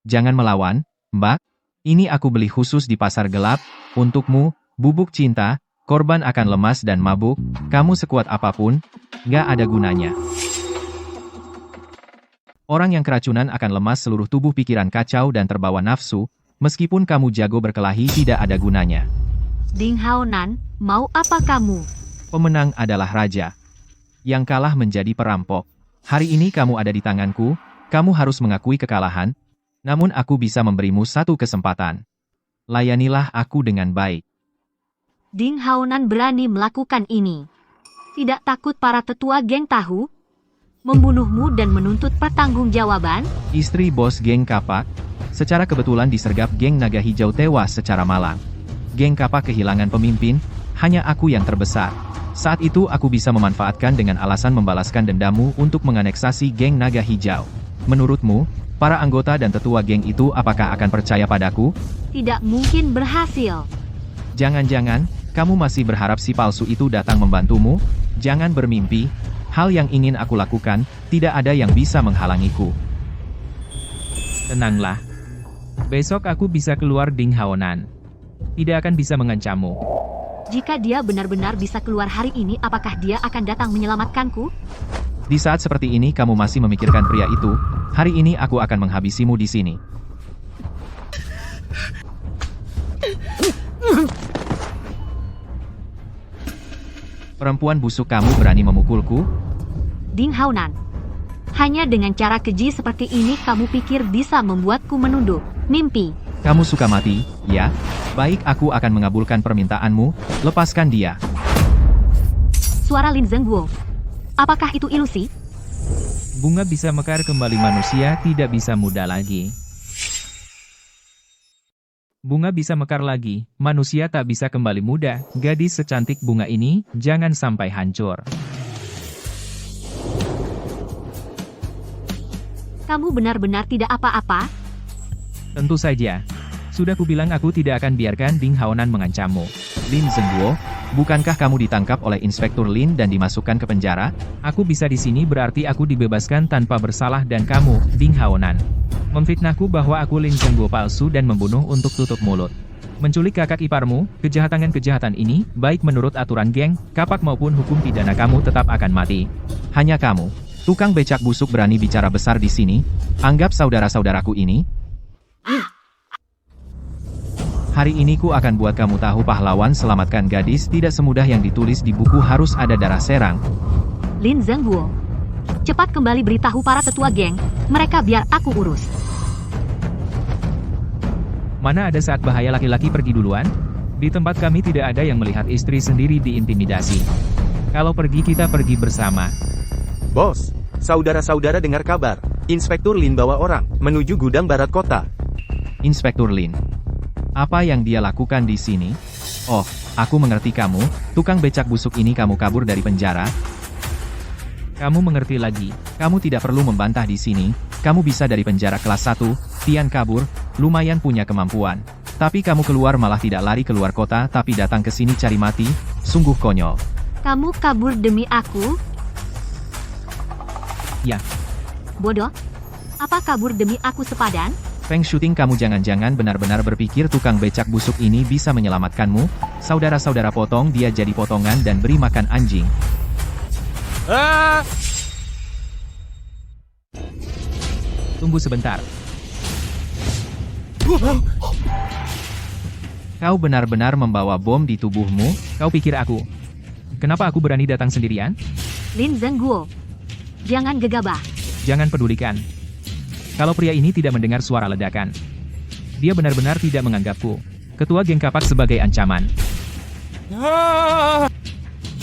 Jangan melawan, Mbak. Ini aku beli khusus di pasar gelap. Untukmu, bubuk cinta, korban akan lemas dan mabuk. Kamu sekuat apapun, nggak ada gunanya. Orang yang keracunan akan lemas seluruh tubuh, pikiran kacau dan terbawa nafsu. Meskipun kamu jago berkelahi tidak ada gunanya. Ding Haonan, mau apa kamu? Pemenang adalah raja. Yang kalah menjadi perampok. Hari ini kamu ada di tanganku, kamu harus mengakui kekalahan. Namun aku bisa memberimu satu kesempatan. Layanilah aku dengan baik. Ding Haonan berani melakukan ini. Tidak takut para tetua geng tahu? Membunuhmu dan menuntut pertanggungjawaban? Istri bos geng kapak, secara kebetulan disergap geng naga hijau tewas secara malang. Geng kapak kehilangan pemimpin, hanya aku yang terbesar. Saat itu aku bisa memanfaatkan dengan alasan membalaskan dendammu untuk menganeksasi geng naga hijau. Menurutmu, para anggota dan tetua geng itu apakah akan percaya padaku? Tidak mungkin berhasil. Jangan-jangan, kamu masih berharap si palsu itu datang membantumu? Jangan bermimpi, hal yang ingin aku lakukan, tidak ada yang bisa menghalangiku. Tenanglah. Besok aku bisa keluar Ding Haonan. Tidak akan bisa mengancammu. Jika dia benar-benar bisa keluar hari ini, apakah dia akan datang menyelamatkanku? Di saat seperti ini kamu masih memikirkan pria itu, hari ini aku akan menghabisimu di sini. Perempuan busuk, kamu berani memukulku? Ding Haonan. Hanya dengan cara keji seperti ini kamu pikir bisa membuatku menunduk? Mimpi. Kamu suka mati, ya? Baik, aku akan mengabulkan permintaanmu, lepaskan dia. Suara Lin Zengguo. Apakah itu ilusi? Bunga bisa mekar kembali, manusia tidak bisa muda lagi. Bunga bisa mekar lagi, manusia tak bisa kembali muda. Gadis secantik bunga ini, jangan sampai hancur. Kamu benar-benar tidak apa-apa? Tentu saja. Sudah kubilang aku tidak akan biarkan Ding Haonan mengancammu. Lin Zengguo, bukankah kamu ditangkap oleh Inspektur Lin dan dimasukkan ke penjara? Aku bisa di sini berarti aku dibebaskan tanpa bersalah dan kamu, Ding Haonan, memfitnahku bahwa aku Lin Zengguo palsu dan membunuh untuk tutup mulut. Menculik kakak iparmu, kejahatan-kejahatan ini, baik menurut aturan geng, kapak maupun hukum pidana kamu tetap akan mati. Hanya kamu, tukang becak busuk berani bicara besar di sini. Anggap saudara-saudaraku ini. Hari ini ku akan buat kamu tahu pahlawan selamatkan gadis tidak semudah yang ditulis di buku harus ada darah serang. Lin Zengguo, cepat kembali beritahu para tetua geng, mereka biar aku urus. Mana ada saat bahaya laki-laki pergi duluan? Di tempat kami tidak ada yang melihat istri sendiri diintimidasi. Kalau pergi kita pergi bersama. Bos, saudara-saudara dengar kabar. Inspektur Lin bawa orang menuju gudang barat kota. Inspektur Lin. Apa yang dia lakukan di sini? Oh, aku mengerti kamu, tukang becak busuk ini kamu kabur dari penjara. Kamu mengerti lagi, kamu tidak perlu membantah di sini, kamu bisa dari penjara kelas 1, Tian kabur, lumayan punya kemampuan. Tapi kamu keluar malah tidak lari keluar kota tapi datang ke sini cari mati, sungguh konyol. Kamu kabur demi aku? Ya. Bodoh? Apa kabur demi aku sepadan? Feng Shooting kamu jangan-jangan benar-benar berpikir tukang becak busuk ini bisa menyelamatkanmu? Saudara-saudara potong dia jadi potongan dan beri makan anjing. Tunggu sebentar. Kau benar-benar membawa bom di tubuhmu? Kau pikir aku? Kenapa aku berani datang sendirian? Lin Zengguo, jangan gegabah. Jangan pedulikan. Kalau pria ini tidak mendengar suara ledakan, dia benar-benar tidak menganggapku, ketua geng kapak, sebagai ancaman.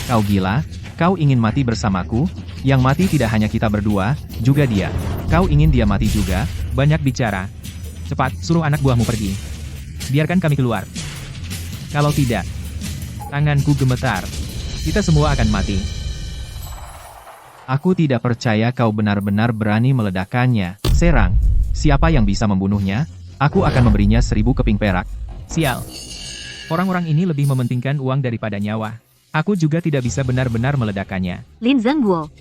Kau gila? Kau ingin mati bersamaku? Yang mati tidak hanya kita berdua, juga dia. Kau ingin dia mati juga? Banyak bicara. Cepat, suruh anak buahmu pergi. Biarkan kami keluar. Kalau tidak, tanganku gemetar. Kita semua akan mati. Aku tidak percaya kau benar-benar berani meledakkannya. Serang. Siapa yang bisa membunuhnya? Aku akan memberinya 1000 keping perak. Sial. Orang-orang ini lebih mementingkan uang daripada nyawa. Aku juga tidak bisa benar-benar meledakkannya. Lin Zengguo.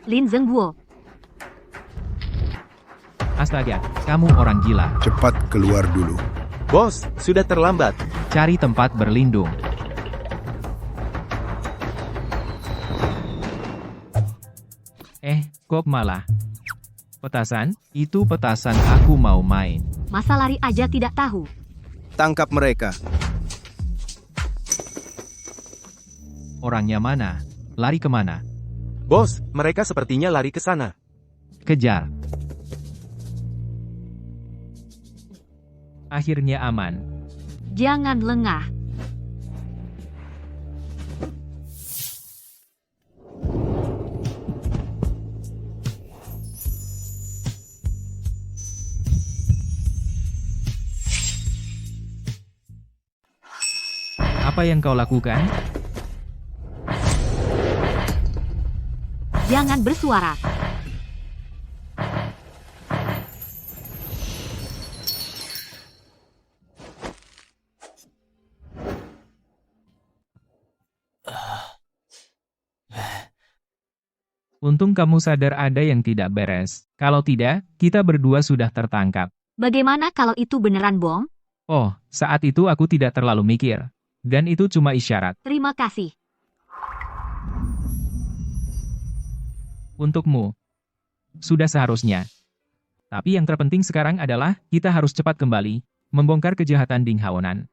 Lin Zengguo. Astaga, kamu orang gila. Cepat keluar dulu. Bos, sudah terlambat. Cari tempat berlindung. Kok malah petasan? Itu petasan, aku mau main. Masa lari aja tidak tahu. Tangkap mereka. Orangnya mana? Lari kemana? Bos, mereka sepertinya lari ke sana. Kejar. Akhirnya aman. Jangan lengah. Apa yang kau lakukan? Jangan bersuara. Untung kamu sadar ada yang tidak beres. Kalau tidak, kita berdua sudah tertangkap. Bagaimana kalau itu beneran bom? Oh, saat itu aku tidak terlalu mikir. Dan itu cuma isyarat. Terima kasih. Untukmu. Sudah seharusnya. Tapi yang terpenting sekarang adalah, kita harus cepat kembali, membongkar kejahatan Ding Haonan.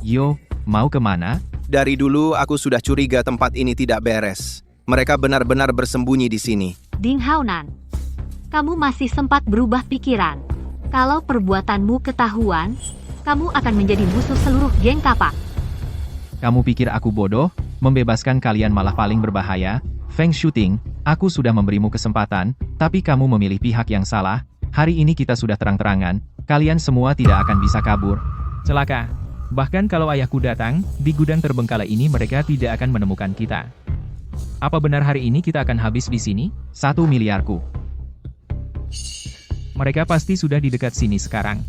Yo, mau kemana? Dari dulu aku sudah curiga tempat ini tidak beres. Mereka benar-benar bersembunyi di sini. Ding Haonan, kamu masih sempat berubah pikiran. Kalau perbuatanmu ketahuan, kamu akan menjadi musuh seluruh geng kapak. Kamu pikir aku bodoh? membebaskan kalian malah paling berbahaya. Feng Shuting, aku sudah memberimu kesempatan, tapi kamu memilih pihak yang salah. Hari ini kita sudah terang-terangan, kalian semua tidak akan bisa kabur. Celaka. Bahkan kalau ayahku datang, di gudang terbengkalai ini mereka tidak akan menemukan kita. Apa benar hari ini kita akan habis di sini? 1 miliarku. Mereka pasti sudah di dekat sini sekarang.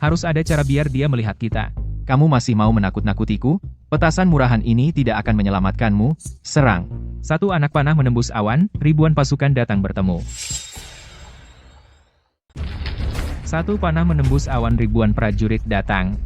Harus ada cara biar dia melihat kita. Kamu masih mau menakut-nakutiku? Petasan murahan ini tidak akan menyelamatkanmu. Serang. Satu anak panah menembus awan, ribuan pasukan datang bertemu. Satu panah menembus awan, ribuan prajurit datang.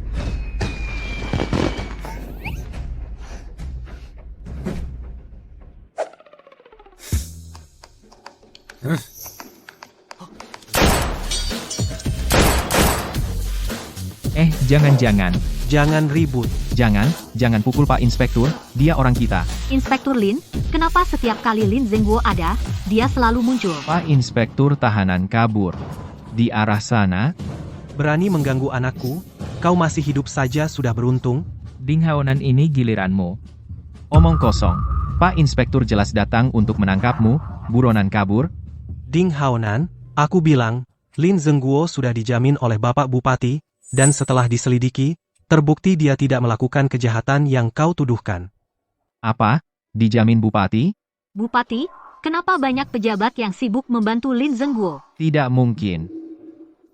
Jangan-jangan. Jangan ribut. Jangan pukul Pak Inspektur, dia orang kita. Inspektur Lin, kenapa setiap kali Lin Zengguo ada, dia selalu muncul? Pak Inspektur tahanan kabur. Di arah sana. Berani mengganggu anakku? Kau masih hidup saja sudah beruntung. Ding Haonan ini giliranmu. Omong kosong. Pak Inspektur jelas datang untuk menangkapmu, buronan kabur. Ding Haonan, aku bilang, Lin Zengguo sudah dijamin oleh Bapak Bupati, dan setelah diselidiki, terbukti dia tidak melakukan kejahatan yang kau tuduhkan. Apa? Dijamin Bupati? Bupati, kenapa banyak pejabat yang sibuk membantu Lin Zengguo? Tidak mungkin.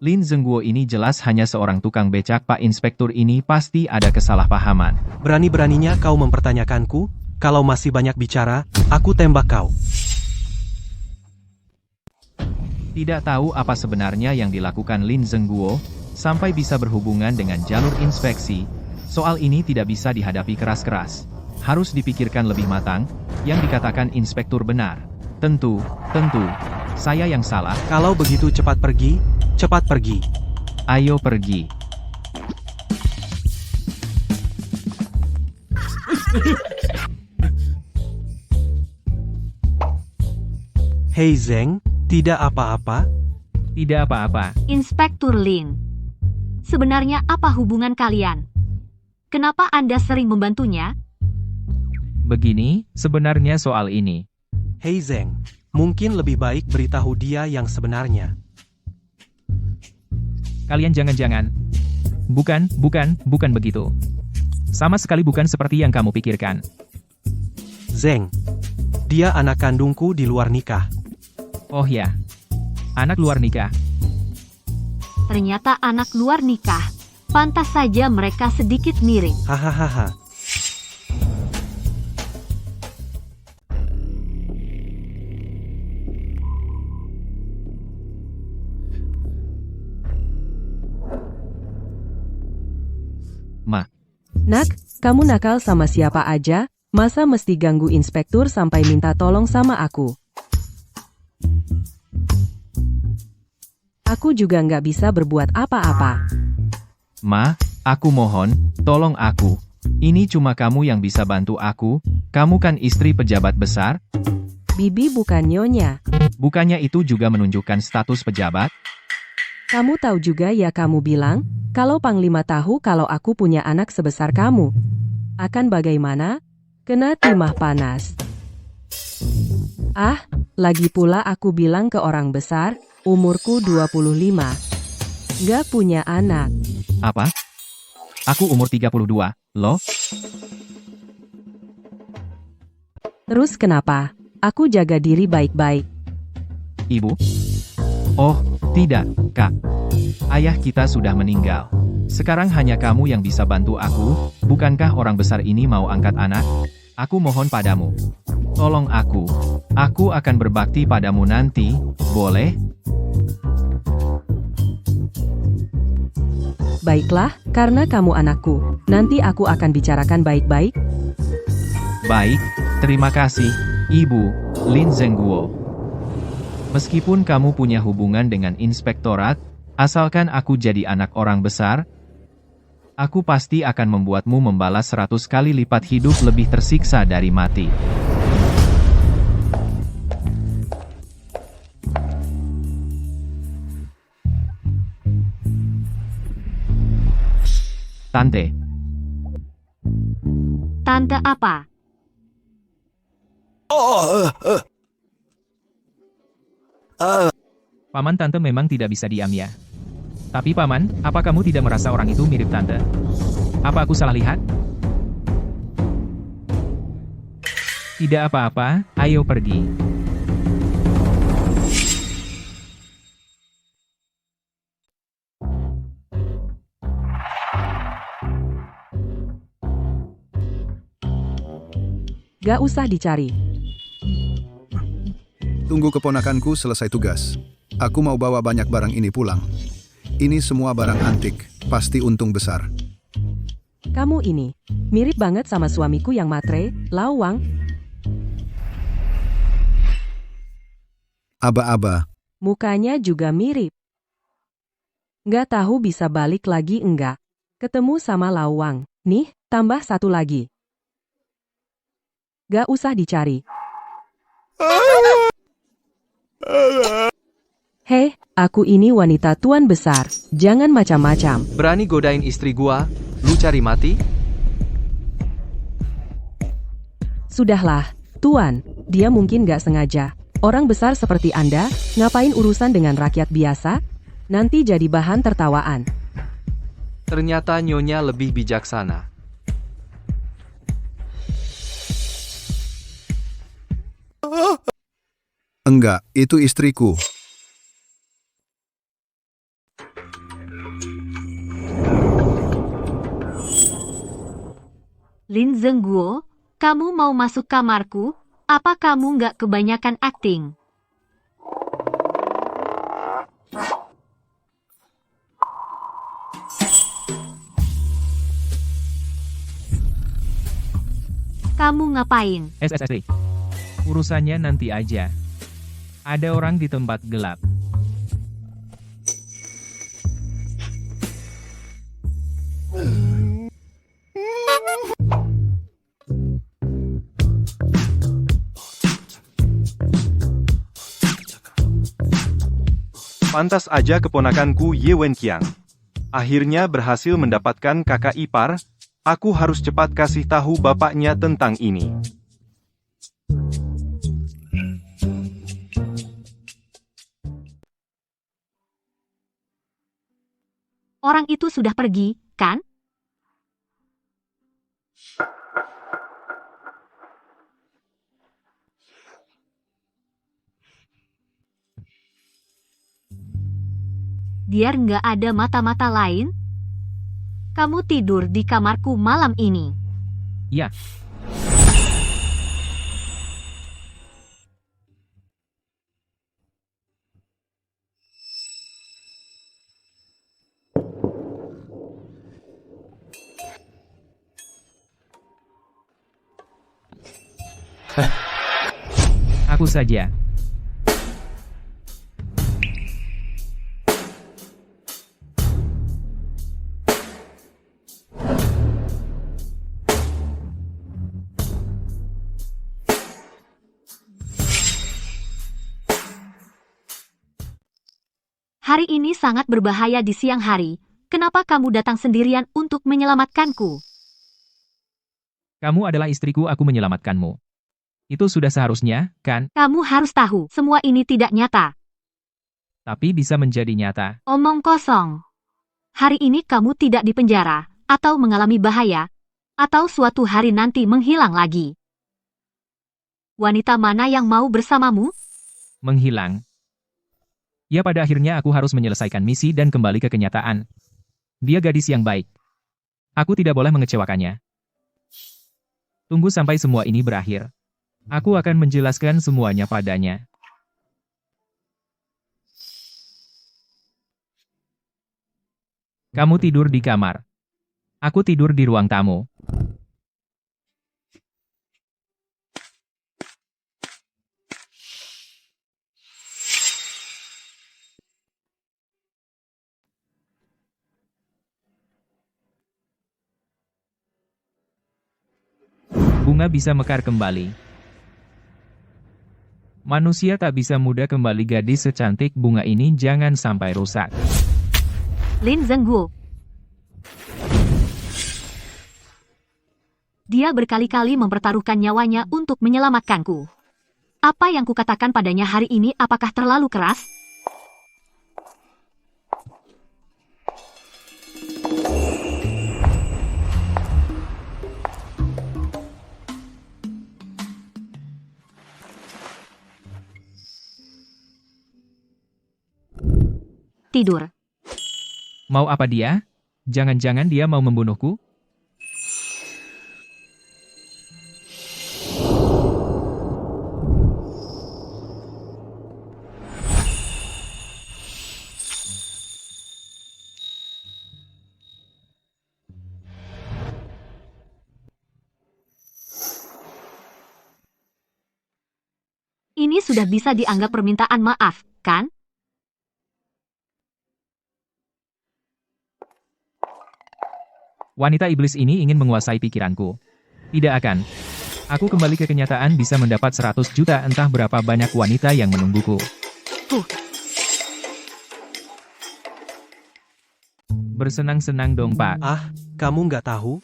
Lin Zengguo ini jelas hanya seorang tukang becak. Pak Inspektur ini pasti ada kesalahpahaman. Berani-beraninya kau mempertanyakanku? Kalau masih banyak bicara, aku tembak kau. Tidak tahu apa sebenarnya yang dilakukan Lin Zengguo, sampai bisa berhubungan dengan jalur inspeksi. Soal ini tidak bisa dihadapi keras-keras. Harus dipikirkan lebih matang. Yang dikatakan inspektur benar. Tentu, saya yang salah. Kalau begitu cepat pergi, cepat pergi. Ayo pergi. Hei Zeng, tidak apa-apa? Tidak apa-apa. Inspektur Lin, sebenarnya apa hubungan kalian? Kenapa Anda sering membantunya? Begini, sebenarnya soal ini. Hei Zeng, mungkin lebih baik beritahu dia yang sebenarnya. Kalian jangan-jangan. Bukan begitu. Sama sekali bukan seperti yang kamu pikirkan. Zeng, dia anak kandungku di luar nikah. Oh ya, anak luar nikah. Ternyata anak luar nikah. Pantas saja mereka sedikit miring. Hahaha. Ma. Nak, kamu nakal sama siapa aja? Masa mesti ganggu inspektur sampai minta tolong sama aku? Aku juga nggak bisa berbuat apa-apa. Ma, aku mohon, tolong aku. Ini cuma kamu yang bisa bantu aku. Kamu kan istri pejabat besar? Bibi bukan nyonya. Bukannya itu juga menunjukkan status pejabat? Kamu tahu juga ya, kamu bilang, kalau Panglima tahu kalau aku punya anak sebesar kamu. Akan bagaimana? Kena timah panas. Ah, lagi pula aku bilang ke orang besar, umurku 25. Nggak punya anak. Apa? Aku umur 32, loh? Terus kenapa? Aku jaga diri baik-baik. Ibu? Oh, tidak, Kak. Ayah kita sudah meninggal. Sekarang hanya kamu yang bisa bantu aku. Bukankah orang besar ini mau angkat anak? Aku mohon padamu. Tolong aku. Aku akan berbakti padamu nanti, boleh? Baiklah, karena kamu anakku. Nanti aku akan bicarakan baik-baik. Baik, terima kasih, Ibu Lin Zengguo. Meskipun kamu punya hubungan dengan inspektorat, asalkan aku jadi anak orang besar, aku pasti akan membuatmu membalas 100 kali lipat, hidup lebih tersiksa dari mati. Tante apa? Paman, tante memang tidak bisa diam ya. Tapi paman, apa kamu tidak merasa orang itu mirip tante? Apa aku salah lihat? Tidak apa-apa, ayo pergi. Gak usah dicari. Tunggu keponakanku selesai tugas. Aku mau bawa banyak barang ini pulang. Ini semua barang antik, pasti untung besar. Kamu ini, mirip banget sama suamiku yang matre, Lawang. Aba-aba, Mukanya juga mirip. Nggak tahu bisa balik lagi enggak. Ketemu sama Lawang. Nih, tambah satu lagi. Gak usah dicari. Hei, aku ini wanita tuan besar. Jangan macam-macam. Berani godain istri gua, lu cari mati? Sudahlah, tuan. Dia mungkin gak sengaja. Orang besar seperti Anda, ngapain urusan dengan rakyat biasa? Nanti jadi bahan tertawaan. Ternyata nyonya lebih bijaksana. enggak, itu istriku. Lin Zengguo, kamu mau masuk kamarku? Apa kamu nggak kebanyakan akting? Kamu ngapain? SSSI. Urusannya nanti aja. Ada orang di tempat gelap. Pantas aja keponakanku Ye Wenqiang. Akhirnya berhasil mendapatkan kakak ipar, aku harus cepat kasih tahu bapaknya tentang ini. Orang itu sudah pergi, kan? Biar nggak ada mata-mata lain, kamu tidur di kamarku malam ini. Ya. Aku saja. Hari ini sangat berbahaya di siang hari. Kenapa kamu datang sendirian untuk menyelamatkanku? Kamu adalah istriku, aku menyelamatkanmu. Itu sudah seharusnya, kan? Kamu harus tahu, semua ini tidak nyata. Tapi bisa menjadi nyata. Omong kosong. Hari ini kamu tidak di penjara, atau mengalami bahaya, atau suatu hari nanti menghilang lagi. Wanita mana yang mau bersamamu? Menghilang. Ya, pada akhirnya aku harus menyelesaikan misi dan kembali ke kenyataan. Dia gadis yang baik. Aku tidak boleh mengecewakannya. Tunggu sampai semua ini berakhir. Aku akan menjelaskan semuanya padanya. Kamu tidur di kamar. Aku tidur di ruang tamu. Bunga bisa mekar kembali. Manusia tak bisa mudah kembali, gadis secantik bunga ini jangan sampai rusak. Lin Zengguo. Dia berkali-kali mempertaruhkan nyawanya untuk menyelamatkanku. Apa yang kukatakan padanya hari ini apakah terlalu keras? Tidur. Mau apa dia? Jangan-jangan dia mau membunuhku? Ini sudah bisa dianggap permintaan maaf, kan? Wanita iblis ini ingin menguasai pikiranku. Tidak akan. Aku kembali ke kenyataan bisa mendapat 100 juta entah berapa banyak wanita yang menungguku. Bersenang-senang dong, Pak. Ah, kamu nggak tahu?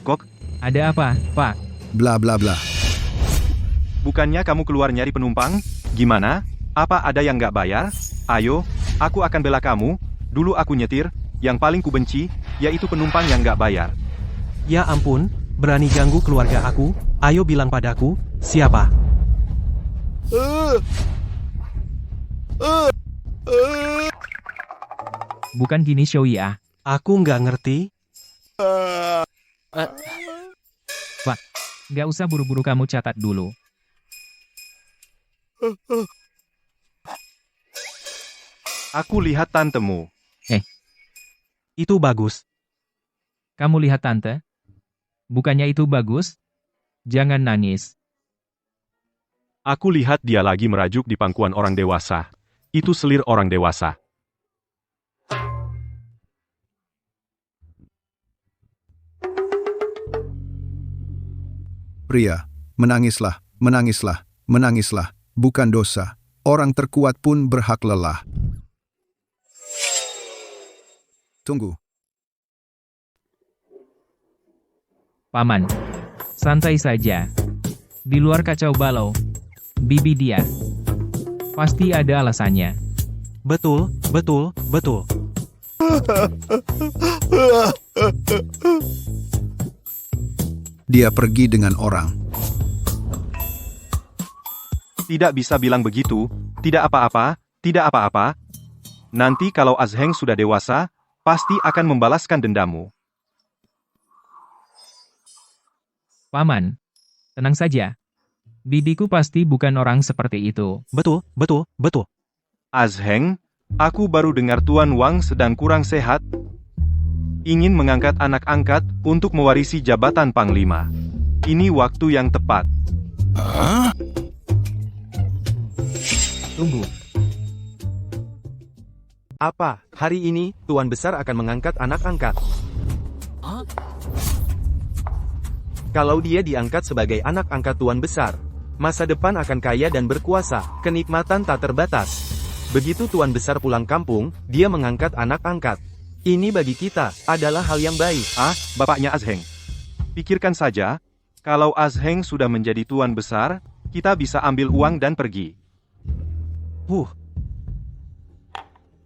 Kok? Ada apa, Pak? Bla bla bla. Bukannya kamu keluar nyari penumpang? Gimana? Apa ada yang nggak bayar? Ayo, aku akan bela kamu. Dulu aku nyetir, yang paling kubenci, yaitu penumpang yang nggak bayar. Ya ampun, berani ganggu keluarga aku? Ayo bilang padaku, siapa? Bukan gini Shoei ah. Aku nggak ngerti. Pak, nggak usah buru-buru kamu catat dulu. Aku lihat tantemu. Itu bagus. Kamu lihat tante? Bukannya itu bagus? Jangan nangis. Aku lihat dia lagi merajuk di pangkuan orang dewasa. Itu selir orang dewasa. Pria, menangislah, menangislah, menangislah. Bukan dosa. Orang terkuat pun berhak lelah. Tunggu. Paman, santai saja. Di luar kacau balau. Bibi dia. Pasti ada alasannya. Betul, betul, betul. Dia pergi dengan orang. Tidak bisa bilang begitu, tidak apa-apa, tidak apa-apa. Nanti kalau Azheng sudah dewasa, pasti akan membalaskan dendammu. Paman, tenang saja. Bibiku pasti bukan orang seperti itu. Betul, betul, betul. Azheng, aku baru dengar Tuan Wang sedang kurang sehat. Ingin mengangkat anak angkat untuk mewarisi jabatan Panglima. Ini waktu yang tepat. Tunggu. Apa, hari ini, Tuan Besar akan mengangkat anak angkat? Kalau dia diangkat sebagai anak angkat Tuan Besar, masa depan akan kaya dan berkuasa, kenikmatan tak terbatas. Begitu Tuan Besar pulang kampung, dia mengangkat anak angkat. Ini bagi kita, adalah hal yang baik. Ah, bapaknya Azheng. Pikirkan saja, kalau Azheng sudah menjadi Tuan Besar, kita bisa ambil uang dan pergi.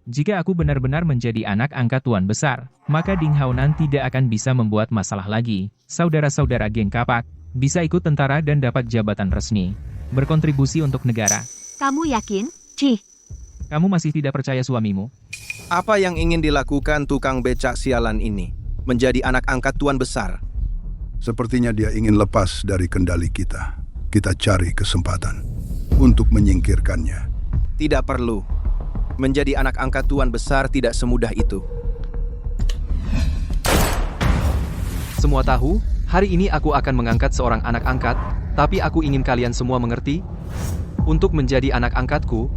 Jika aku benar-benar menjadi anak angkat Tuan Besar, maka Ding Haonan tidak akan bisa membuat masalah lagi. Saudara-saudara geng kapak, bisa ikut tentara dan dapat jabatan resmi. Berkontribusi untuk negara. Kamu yakin, Cih? Kamu masih tidak percaya suamimu? Apa yang ingin dilakukan tukang becak sialan ini? Menjadi anak angkat Tuan Besar? Sepertinya dia ingin lepas dari kendali kita. Kita cari kesempatan untuk menyingkirkannya. Tidak perlu. Menjadi anak angkat Tuan Besar tidak semudah itu. Semua tahu, hari ini aku akan mengangkat seorang anak angkat, tapi aku ingin kalian semua mengerti. Untuk menjadi anak angkatku,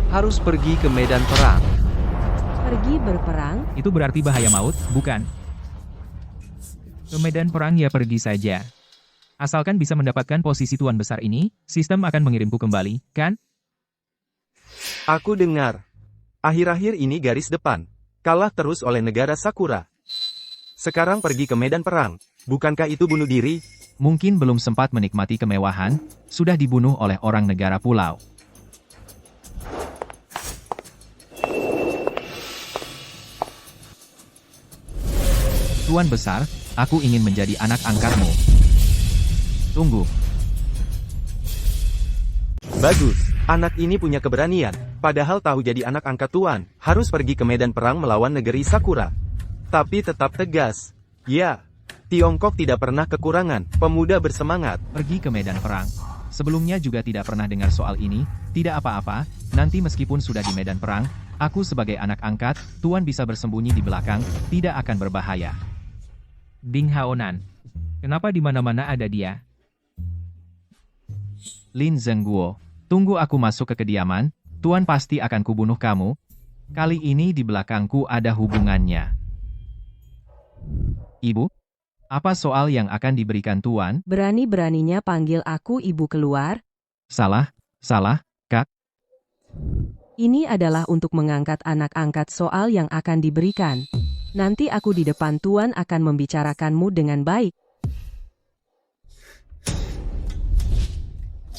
harus pergi ke medan perang. Pergi berperang? Itu berarti bahaya maut, bukan? Ke medan perang ya pergi saja. Asalkan bisa mendapatkan posisi Tuan Besar ini, sistem akan mengirimku kembali, kan? Aku dengar. Akhir-akhir ini garis depan. Kalah terus oleh negara Sakura. Sekarang pergi ke medan perang. Bukankah itu bunuh diri? Mungkin belum sempat menikmati kemewahan, sudah dibunuh oleh orang negara pulau. Tuan Besar, aku ingin menjadi anak angkatmu. Tunggu. Bagus, anak ini punya keberanian. Padahal tahu jadi anak angkat tuan, harus pergi ke medan perang melawan negeri Sakura. Tapi tetap tegas. Ya, Tiongkok tidak pernah kekurangan pemuda bersemangat. Pergi ke medan perang. Sebelumnya juga tidak pernah dengar soal ini, tidak apa-apa, nanti meskipun sudah di medan perang, aku sebagai anak angkat, tuan bisa bersembunyi di belakang, tidak akan berbahaya. Ding Haonan. Kenapa di mana-mana ada dia? Lin Zengguo, tunggu aku masuk ke kediaman, tuan pasti akan kubunuh kamu. Kali ini di belakangku ada hubungannya. Ibu? Apa soal yang akan diberikan tuan? Berani-beraninya panggil aku ibu keluar? Salah, Kak. Ini adalah untuk mengangkat anak angkat soal yang akan diberikan. Nanti aku di depan tuan akan membicarakanmu dengan baik.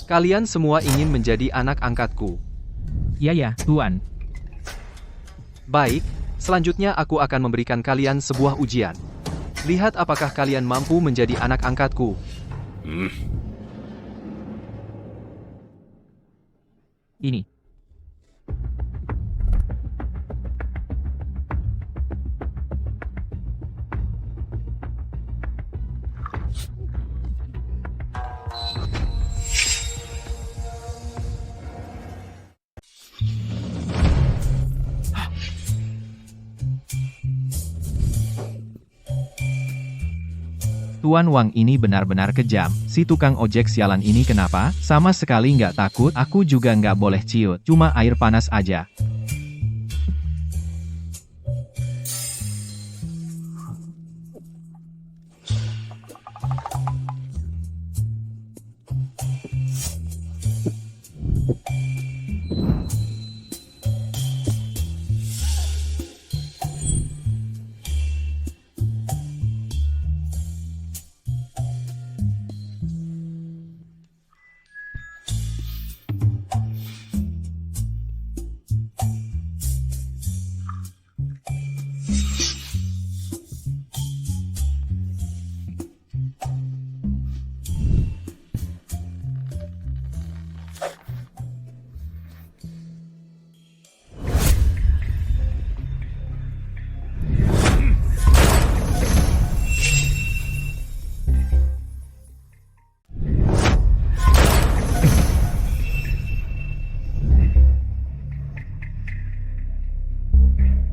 Kalian semua ingin menjadi anak angkatku. Ya, tuan. Baik, selanjutnya aku akan memberikan kalian sebuah ujian. Lihat apakah kalian mampu menjadi anak angkatku. Ini. Tuan Wang ini benar-benar kejam. Si tukang ojek sialan ini kenapa? Sama sekali nggak takut, aku juga nggak boleh ciut. Cuma air panas aja.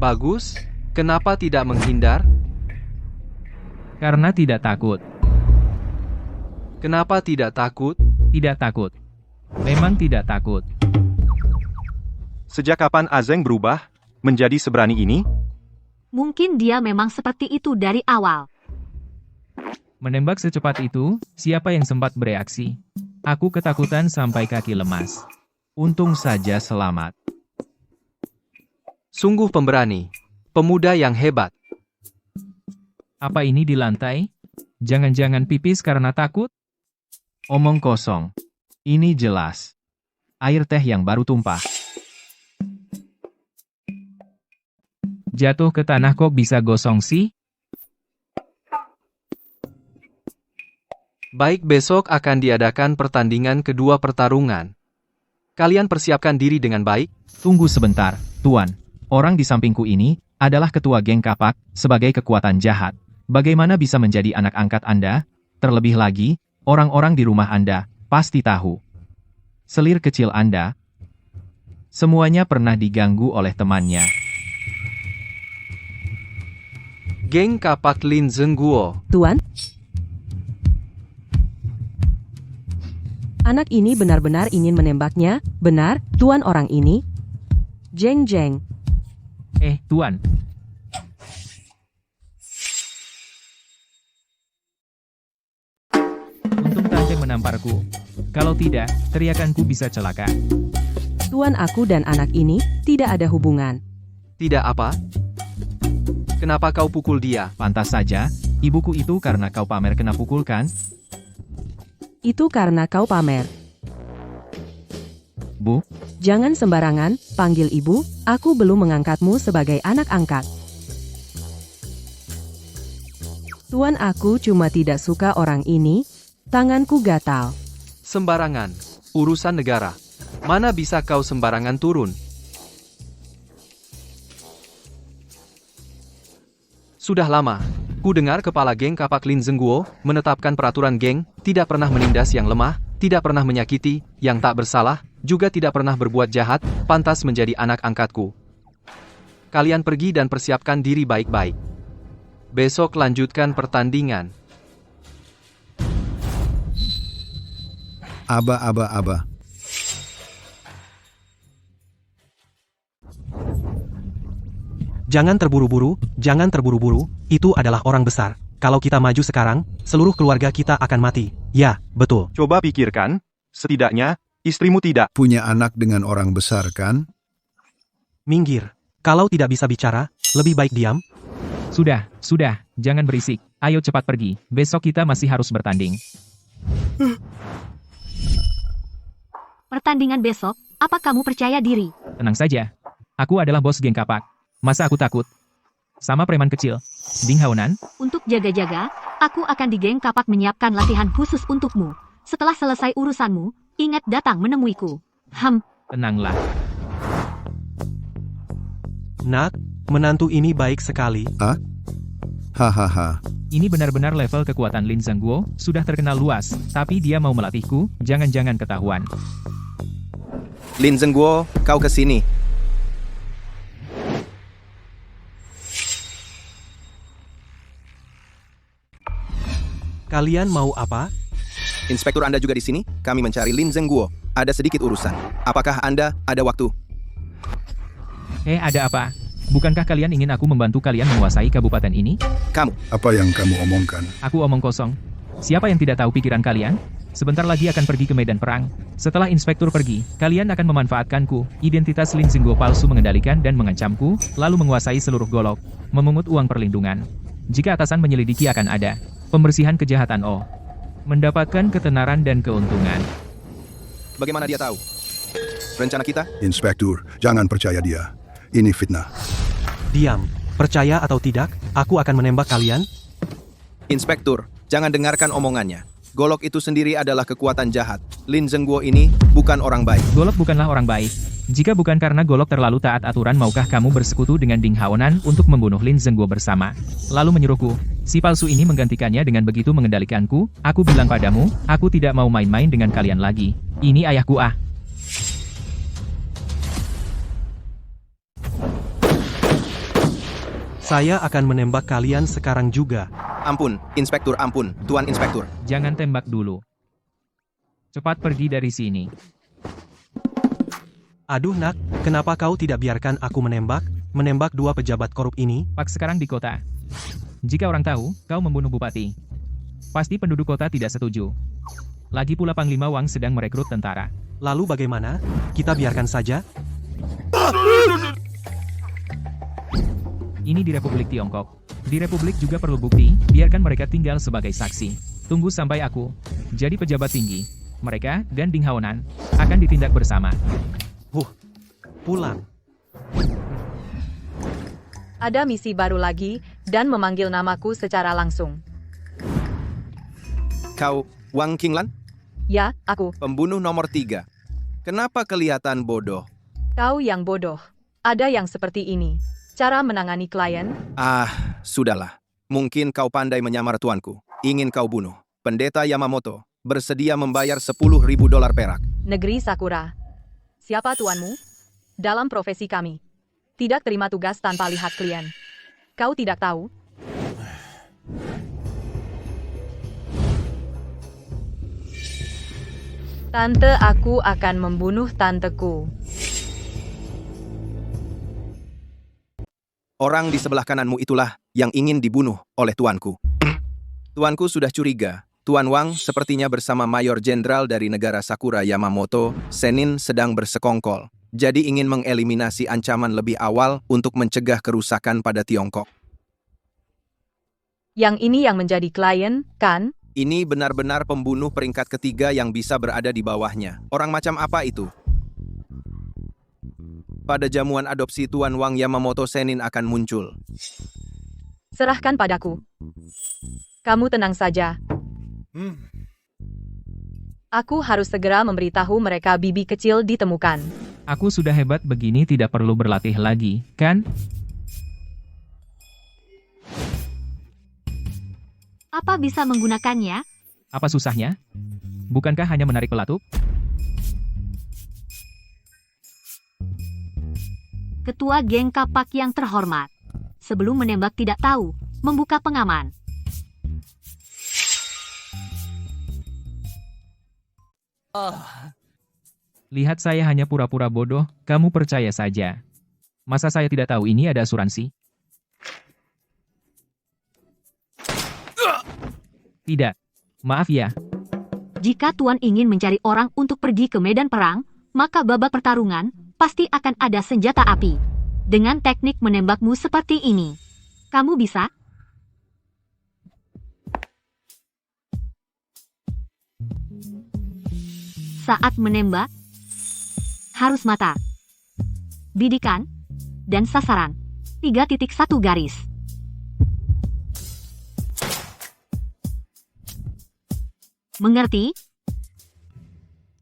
Bagus, kenapa tidak menghindar? Karena tidak takut. Kenapa tidak takut? Tidak takut. Memang tidak takut. Sejak kapan Azeng berubah menjadi seberani ini? Mungkin dia memang seperti itu dari awal. Menembak secepat itu, siapa yang sempat bereaksi? Aku ketakutan sampai kaki lemas. Untung saja selamat. Sungguh pemberani. Pemuda yang hebat. Apa ini di lantai? Jangan-jangan pipis karena takut? Omong kosong. Ini jelas. Air teh yang baru tumpah. Jatuh ke tanah kok bisa gosong sih? Baik, besok akan diadakan pertandingan kedua pertarungan. Kalian persiapkan diri dengan baik. Tunggu sebentar, Tuan. Orang di sampingku ini adalah ketua geng kapak sebagai kekuatan jahat. Bagaimana bisa menjadi anak angkat Anda? Terlebih lagi, orang-orang di rumah Anda pasti tahu. Selir kecil Anda, semuanya pernah diganggu oleh temannya. Geng kapak Lin Zengguo. Tuan? Anak ini benar-benar ingin menembaknya, benar, Tuan orang ini? Jeng. Tuan. Untung Tante menamparku. Kalau tidak, teriakanku bisa celaka. Tuan, aku dan anak ini tidak ada hubungan. Tidak apa? Kenapa kau pukul dia? Pantas saja, ibuku itu karena kau pamer kena pukul kan? Itu karena kau pamer. Bu, Jangan sembarangan, panggil ibu, aku belum mengangkatmu sebagai anak angkat. Tuan aku cuma tidak suka orang ini, tanganku gatal. Sembarangan. Urusan negara. Mana bisa kau sembarangan turun? Sudah lama, ku dengar kepala geng kapak Lin Zengguo menetapkan peraturan geng, tidak pernah menindas yang lemah, tidak pernah menyakiti, yang tak bersalah, juga tidak pernah berbuat jahat, pantas menjadi anak angkatku. Kalian pergi dan persiapkan diri baik-baik. Besok lanjutkan pertandingan. Aba. Jangan terburu-buru, itu adalah orang besar. Kalau kita maju sekarang, seluruh keluarga kita akan mati. Ya, betul. Coba pikirkan, setidaknya, istrimu tidak Punya anak dengan orang besar kan? Minggir. Kalau tidak bisa bicara, lebih baik diam. Sudah, jangan berisik. Ayo cepat pergi, besok kita masih harus bertanding. Pertandingan besok, apa kamu percaya diri? Tenang saja. Aku adalah bos geng kapak. Masa aku takut? Sama preman kecil. Ding Haonan, Untuk jaga-jaga, aku akan di geng kapak menyiapkan latihan khusus untukmu. Setelah selesai urusanmu, ingat datang menemuiku. tenanglah. Nak, menantu ini baik sekali. Hahaha. Ini benar-benar level kekuatan Lin Zengguo, sudah terkenal luas, tapi dia mau melatihku, jangan-jangan ketahuan. Lin Zengguo, kau ke sini. Kalian mau apa? Inspektur Anda juga di sini? Kami mencari Lin Zengguo. Ada sedikit urusan. Apakah Anda ada waktu? Ada apa? Bukankah kalian ingin aku membantu kalian menguasai kabupaten ini? Kamu. Apa yang kamu omongkan? Aku omong kosong. Siapa yang tidak tahu pikiran kalian? Sebentar lagi akan pergi ke medan perang. Setelah inspektur pergi, kalian akan memanfaatkanku. Identitas Lin Zengguo palsu mengendalikan dan mengancamku, lalu menguasai seluruh golok. Memungut uang perlindungan. Jika atasan menyelidiki akan ada pembersihan kejahatan mendapatkan ketenaran dan keuntungan. Bagaimana dia tahu? Rencana kita? Inspektur, jangan percaya dia. Ini fitnah. Diam. Percaya atau tidak, aku akan menembak kalian. Inspektur, jangan dengarkan omongannya. Golok itu sendiri adalah kekuatan jahat. Lin Zengguo ini bukan orang baik. Golok bukanlah orang baik. Jika bukan karena Golok terlalu taat aturan, maukah kamu bersekutu dengan Ding Haonan untuk membunuh Lin Zengguo bersama? Lalu menyuruhku, si palsu ini menggantikannya dengan begitu mengendalikanku. Aku bilang padamu, aku tidak mau main-main dengan kalian lagi. Ini ayahku Saya akan menembak kalian sekarang juga. Ampun, Inspektur, ampun, Tuan Inspektur. Jangan tembak dulu. Cepat pergi dari sini. Aduh nak, kenapa kau tidak biarkan aku menembak dua pejabat korup ini? Pak sekarang di kota. Jika orang tahu, kau membunuh bupati. Pasti penduduk kota tidak setuju. Lagi pula Panglima Wang sedang merekrut tentara. Lalu bagaimana? Kita biarkan saja? Ini di Republik Tiongkok. Di Republik juga perlu bukti, biarkan mereka tinggal sebagai saksi. Tunggu sampai aku jadi pejabat tinggi. Mereka dan Ding Haonan akan ditindak bersama. Pulang. Ada misi baru lagi, dan memanggil namaku secara langsung. Kau, Wang Qinglan? Ya, aku. Pembunuh nomor 3. Kenapa kelihatan bodoh? Kau yang bodoh. Ada yang seperti ini. Cara menangani klien? Sudahlah. Mungkin kau pandai menyamar tuanku. Ingin kau bunuh. Pendeta Yamamoto bersedia membayar $10.000 perak. Negeri Sakura. Siapa tuanmu? Dalam profesi kami, tidak terima tugas tanpa lihat klien. Kau tidak tahu? Tante, aku akan membunuh tanteku. Orang di sebelah kananmu itulah yang ingin dibunuh oleh tuanku. Tuanku sudah curiga. Tuan Wang sepertinya bersama Mayor Jenderal dari negara Sakura Yamamoto, Senin sedang bersekongkol. Jadi ingin mengeliminasi ancaman lebih awal untuk mencegah kerusakan pada Tiongkok. Yang ini yang menjadi klien, kan? Ini benar-benar pembunuh peringkat ketiga yang bisa berada di bawahnya. Orang macam apa itu? Pada jamuan adopsi Tuan Wang Yamamoto Senin akan muncul. Serahkan padaku. Kamu tenang saja. Aku harus segera memberitahu mereka bibi kecil ditemukan. Aku sudah hebat begini tidak perlu berlatih lagi, kan? Apa bisa menggunakannya? Apa susahnya? Bukankah hanya menarik pelatup? Ketua geng kapak yang terhormat. Sebelum menembak tidak tahu, membuka pengaman. Lihat saya hanya pura-pura bodoh, kamu percaya saja. Masa saya tidak tahu ini ada asuransi? Tidak. Maaf ya. Jika Tuan ingin mencari orang untuk pergi ke medan perang, maka babak pertarungan pasti akan ada senjata api. Dengan teknik menembakmu seperti ini, kamu bisa? Saat menembak, harus mata, bidikan, dan sasaran. 3.1 garis. Mengerti?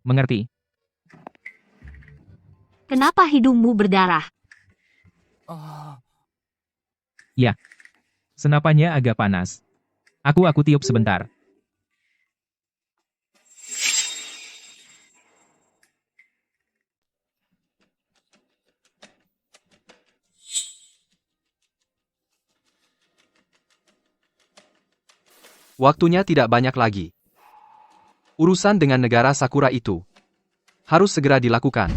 Mengerti. Kenapa hidungmu berdarah? Ya. Senapannya agak panas. Aku tiup sebentar. Waktunya tidak banyak lagi. Urusan dengan negara Sakura itu harus segera dilakukan.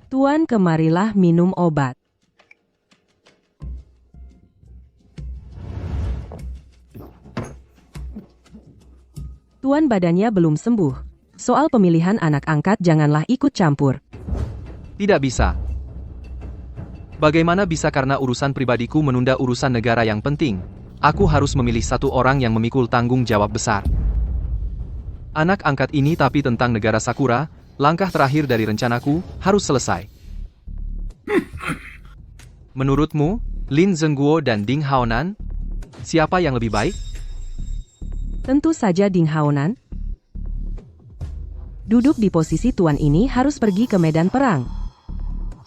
Tuan, kemarilah minum obat. Tuan, badannya belum sembuh. Soal pemilihan anak angkat janganlah ikut campur. Tidak bisa. Bagaimana bisa karena urusan pribadiku menunda urusan negara yang penting? Aku harus memilih satu orang yang memikul tanggung jawab besar. Anak angkat ini tapi tentang negara Sakura, langkah terakhir dari rencanaku, harus selesai. Menurutmu, Lin Zengguo dan Ding Haonan, siapa yang lebih baik? Tentu saja Ding Haonan. Duduk di posisi tuan ini harus pergi ke medan perang.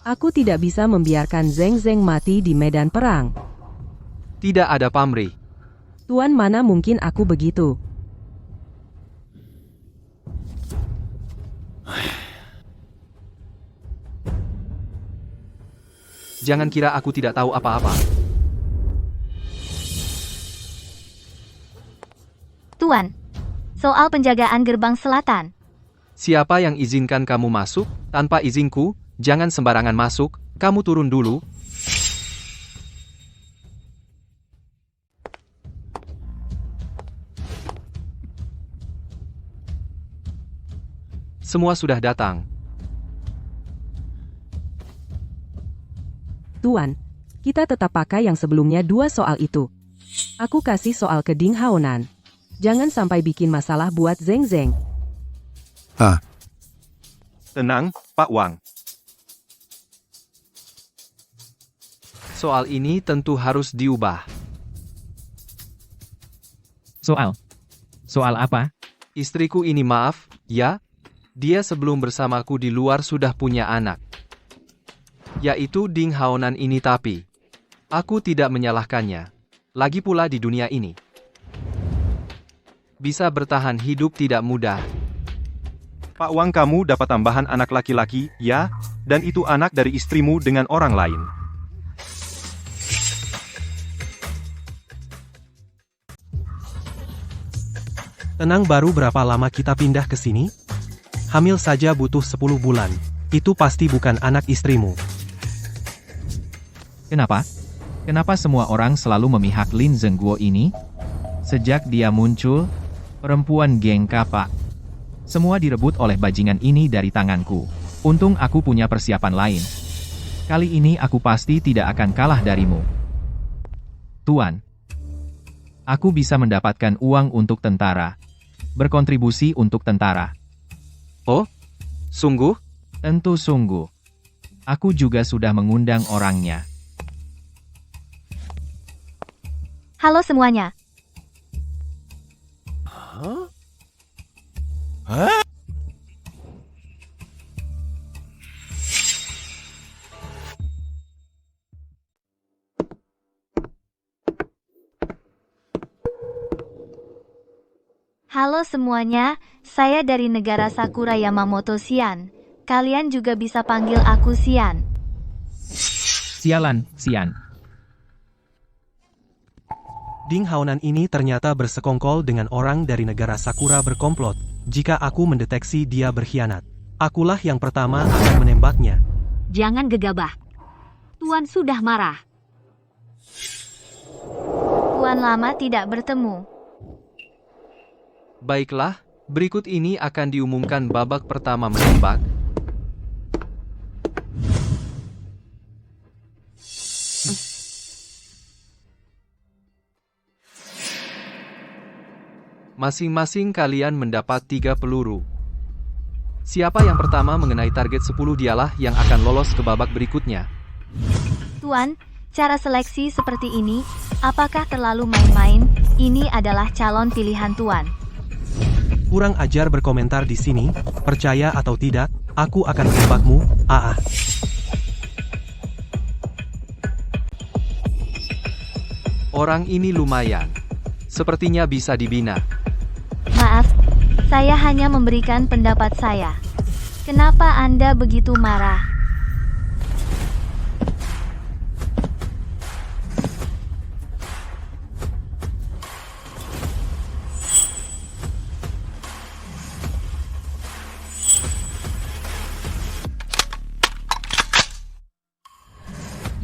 Aku tidak bisa membiarkan Zeng Zeng mati di medan perang. Tidak ada pamrih. Tuan, mana mungkin aku begitu. Jangan kira aku tidak tahu apa-apa. Tuan, soal penjagaan gerbang selatan. Siapa yang izinkan kamu masuk? Tanpa izinku, jangan sembarangan masuk, kamu turun dulu. Semua sudah datang. Tuan, kita tetap pakai yang sebelumnya 2 soal itu. Aku kasih soal ke Ding Haonan. Jangan sampai bikin masalah buat Zeng Zeng. Tenang, Pak Wang. Soal ini tentu harus diubah. Soal apa? Istriku ini maaf, ya? Dia sebelum bersamaku di luar sudah punya anak. Yaitu Ding Haonan ini tapi aku tidak menyalahkannya. Lagi pula di dunia ini. Bisa bertahan hidup tidak mudah. Pak Wang, kamu dapat tambahan anak laki-laki, ya? Dan itu anak dari istrimu dengan orang lain. Tenang, baru berapa lama kita pindah ke sini? Hamil saja butuh 10 bulan. Itu pasti bukan anak istrimu. Kenapa? Kenapa semua orang selalu memihak Lin Zengguo ini? Sejak dia muncul, perempuan geng kapak. Semua direbut oleh bajingan ini dari tanganku. Untung aku punya persiapan lain. Kali ini aku pasti tidak akan kalah darimu. Tuan. Aku bisa mendapatkan uang untuk tentara. Berkontribusi untuk tentara. Oh? Sungguh? Tentu sungguh. Aku juga sudah mengundang orangnya. Halo semuanya. Halo semuanya, saya dari negara Sakura Yamamoto Xian. Kalian juga bisa panggil aku Xian. Sialan, Xian. Ding Haonan ini ternyata bersekongkol dengan orang dari negara Sakura berkomplot. Jika aku mendeteksi dia berkhianat, akulah yang pertama akan menembaknya. Jangan gegabah. Tuan sudah marah. Tuan lama tidak bertemu. Baiklah, berikut ini akan diumumkan babak pertama menembak. Masing-masing kalian mendapat 3 peluru. Siapa yang pertama mengenai target 10 dialah yang akan lolos ke babak berikutnya. Tuan, cara seleksi seperti ini, apakah terlalu main-main? Ini adalah calon pilihan Tuan. Kurang ajar berkomentar di sini, percaya atau tidak, aku akan menembakmu, AA. Orang ini lumayan. Sepertinya bisa dibina. Maaf, saya hanya memberikan pendapat saya. Kenapa Anda begitu marah?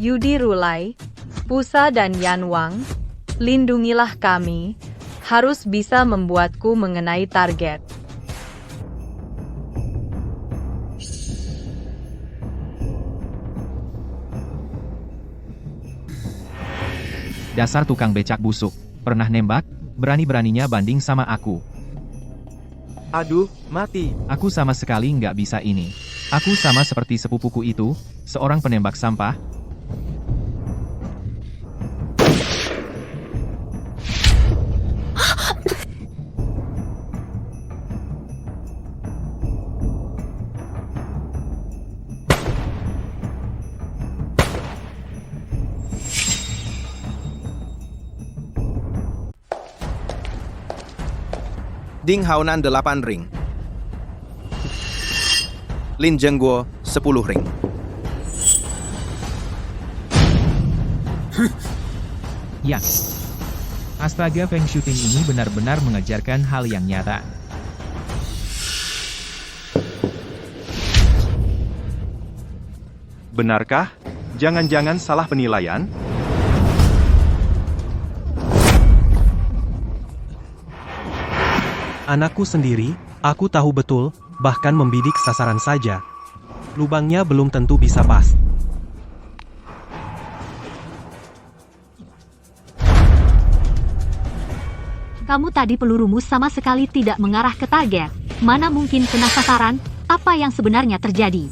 Yudi Rulai, Pusa dan Yan Wang, lindungilah kami, harus bisa membuatku mengenai target. Dasar tukang becak busuk. Pernah nembak? Berani-beraninya banding sama aku. Aduh, mati. Aku sama sekali nggak bisa ini. Aku sama seperti sepupuku itu, seorang penembak sampah. Ding Haonan 8 ring. Lin Zhenguo 10 ring. Ya. Astaga, Feng Shooting ini benar-benar mengajarkan hal yang nyata. Benarkah? Jangan-jangan salah penilaian? Anakku sendiri, aku tahu betul, bahkan membidik sasaran saja. Lubangnya belum tentu bisa pas. Kamu tadi pelurumu sama sekali tidak mengarah ke target. Mana mungkin kena sasaran? Apa yang sebenarnya terjadi?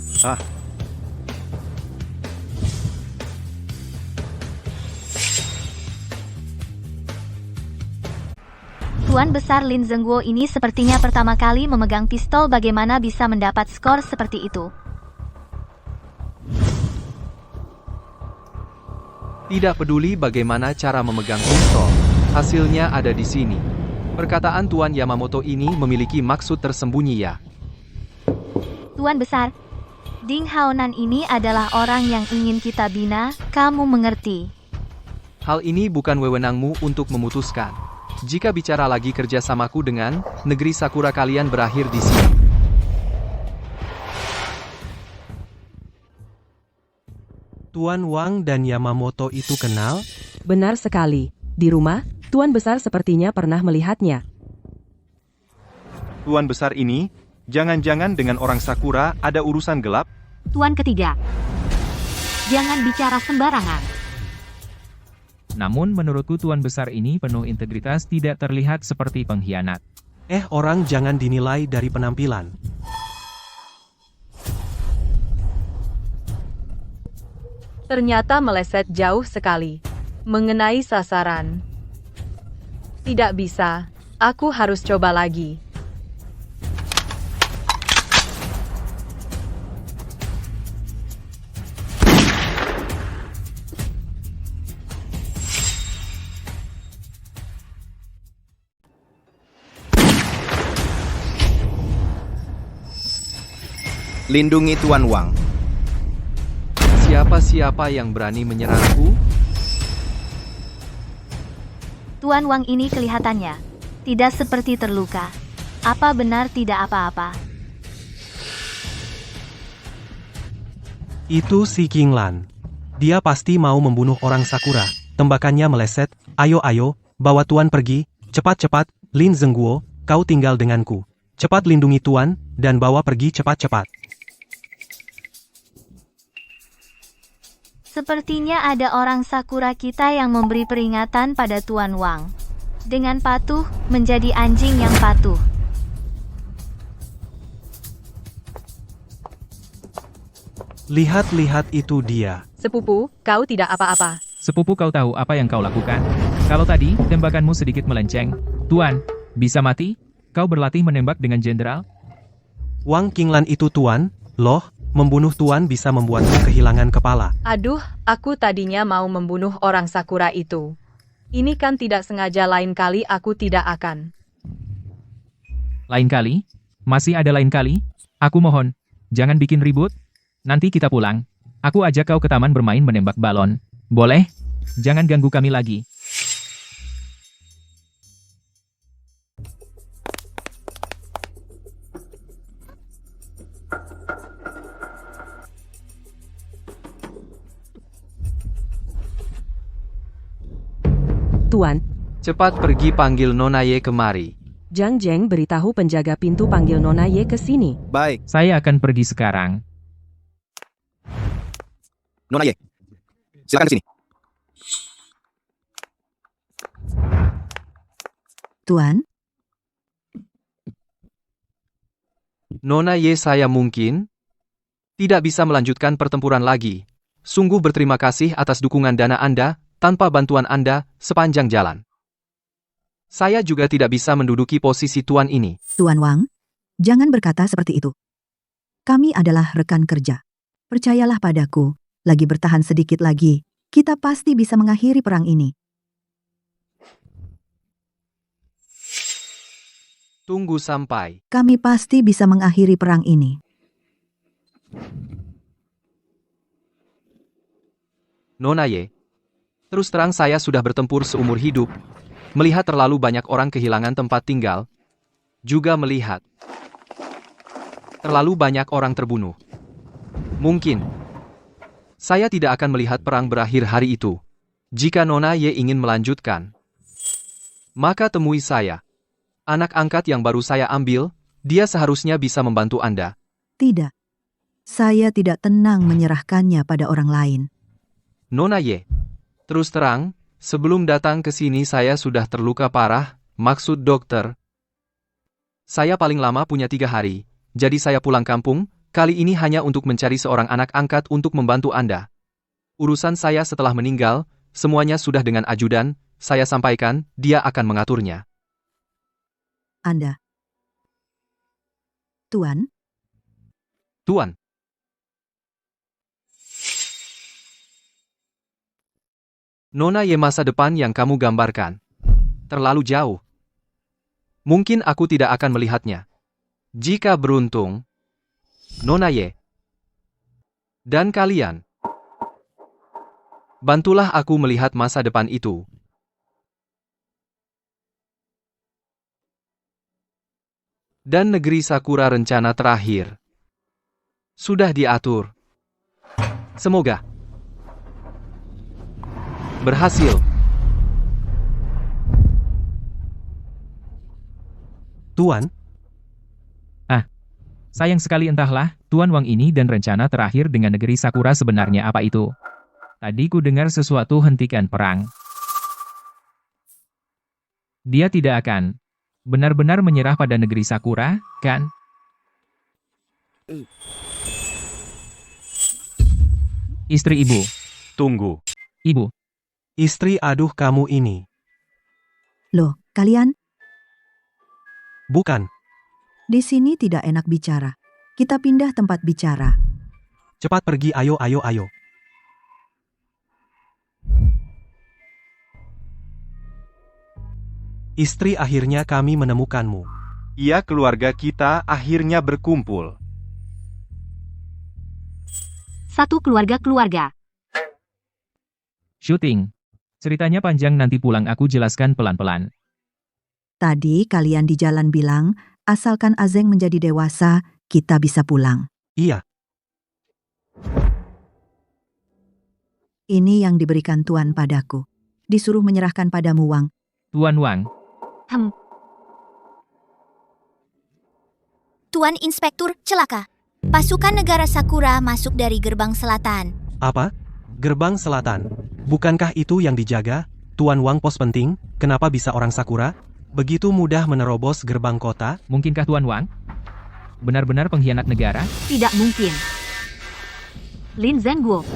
Tuan Besar Lin Zhenguo ini sepertinya pertama kali memegang pistol. Bagaimana bisa mendapat skor seperti itu? Tidak peduli bagaimana cara memegang pistol, hasilnya ada di sini. Perkataan Tuan Yamamoto ini memiliki maksud tersembunyi ya. Tuan Besar, Ding Haonan ini adalah orang yang ingin kita bina, kamu mengerti. Hal ini bukan wewenangmu untuk memutuskan. Jika bicara lagi kerjasamaku dengan negeri Sakura, kalian berakhir di sini. Tuan Wang dan Yamamoto itu kenal? Benar sekali. Di rumah, Tuan Besar sepertinya pernah melihatnya. Tuan Besar ini, jangan-jangan dengan orang Sakura ada urusan gelap? Tuan ketiga, jangan bicara sembarangan. Namun menurutku Tuan Besar ini penuh integritas, tidak terlihat seperti pengkhianat. Orang jangan dinilai dari penampilan. Ternyata meleset jauh sekali. Mengenai sasaran. Tidak bisa. Aku harus coba lagi. Lindungi Tuan Wang. Siapa-siapa yang berani menyerangku? Tuan Wang ini kelihatannya tidak seperti terluka. Apa benar tidak apa-apa? Itu si Qinglan. Dia pasti mau membunuh orang Sakura. Tembakannya meleset. Ayo, bawa Tuan pergi. Cepat-cepat, Lin Zengguo, kau tinggal denganku. Cepat lindungi Tuan, dan bawa pergi cepat-cepat. Sepertinya ada orang Sakura kita yang memberi peringatan pada Tuan Wang. Dengan patuh, menjadi anjing yang patuh. Lihat-lihat itu dia. Sepupu, kau tidak apa-apa. Sepupu, kau tahu apa yang kau lakukan? Kalau tadi, tembakanmu sedikit melenceng. Tuan, bisa mati? Kau berlatih menembak dengan jenderal? Wang Qinglan itu Tuan, loh. Membunuh Tuan bisa membuatku kehilangan kepala. Aduh, aku tadinya mau membunuh orang Sakura itu. Ini kan tidak sengaja, lain kali aku tidak akan. Lain kali? Masih ada lain kali? Aku mohon, jangan bikin ribut. Nanti kita pulang. Aku ajak kau ke taman bermain menembak balon. Boleh? Jangan ganggu kami lagi. Tuan, Cepat pergi panggil Nona Ye kemari. Zhang Zheng beritahu penjaga pintu panggil Nona Ye ke sini. Baik. Saya akan pergi sekarang. Nona Ye, silakan ke sini. Tuan, Nona Ye, saya mungkin tidak bisa melanjutkan pertempuran lagi. Sungguh berterima kasih atas dukungan dana Anda. Tanpa bantuan Anda, sepanjang jalan. Saya juga tidak bisa menduduki posisi Tuan ini. Tuan Wang, jangan berkata seperti itu. Kami adalah rekan kerja. Percayalah padaku, lagi bertahan sedikit lagi, kita pasti bisa mengakhiri perang ini. Tunggu sampai. Kami pasti bisa mengakhiri perang ini. Nona Ye, terus terang saya sudah bertempur seumur hidup, melihat terlalu banyak orang kehilangan tempat tinggal, juga melihat terlalu banyak orang terbunuh. Mungkin saya tidak akan melihat perang berakhir hari itu. Jika Nona Ye ingin melanjutkan, maka temui saya. Anak angkat yang baru saya ambil, dia seharusnya bisa membantu Anda. Tidak. Saya tidak tenang menyerahkannya pada orang lain. Nona Ye, terus terang, sebelum datang ke sini saya sudah terluka parah, maksud dokter. Saya paling lama punya 3 hari, jadi saya pulang kampung, kali ini hanya untuk mencari seorang anak angkat untuk membantu Anda. Urusan saya setelah meninggal, semuanya sudah dengan ajudan, saya sampaikan, dia akan mengaturnya. Anda. Tuan? Tuan. Nona Ye, masa depan yang kamu gambarkan terlalu jauh. Mungkin aku tidak akan melihatnya. Jika beruntung, Nona Ye dan kalian, bantulah aku melihat masa depan itu. Dan negeri Sakura rencana terakhir sudah diatur. Semoga berhasil. Tuan? Sayang sekali, entahlah, Tuan Wang ini dan rencana terakhir dengan negeri Sakura sebenarnya apa itu. Tadi ku dengar sesuatu hentikan perang. Dia tidak akan benar-benar menyerah pada negeri Sakura, kan? Istri ibu. Tunggu. Ibu. Istri aduh kamu ini. Loh, kalian? Bukan. Di sini tidak enak bicara. Kita pindah tempat bicara. Cepat pergi, ayo. Istri, akhirnya kami menemukanmu. Iya, keluarga kita akhirnya berkumpul. Satu keluarga-keluarga. Syuting. Ceritanya panjang, nanti pulang aku jelaskan pelan-pelan. Tadi kalian di jalan bilang, asalkan Azeng menjadi dewasa, kita bisa pulang. Iya. Ini yang diberikan Tuan padaku. Disuruh menyerahkan padamu Wang. Tuan Wang. Tuan Inspektur, celaka. Pasukan negara Sakura masuk dari gerbang selatan. Apa? Gerbang selatan? Bukankah itu yang dijaga? Tuan Wang, pos penting, kenapa bisa orang Sakura begitu mudah menerobos gerbang kota? Mungkinkah Tuan Wang benar-benar pengkhianat negara? Tidak mungkin. Lin Zengguo,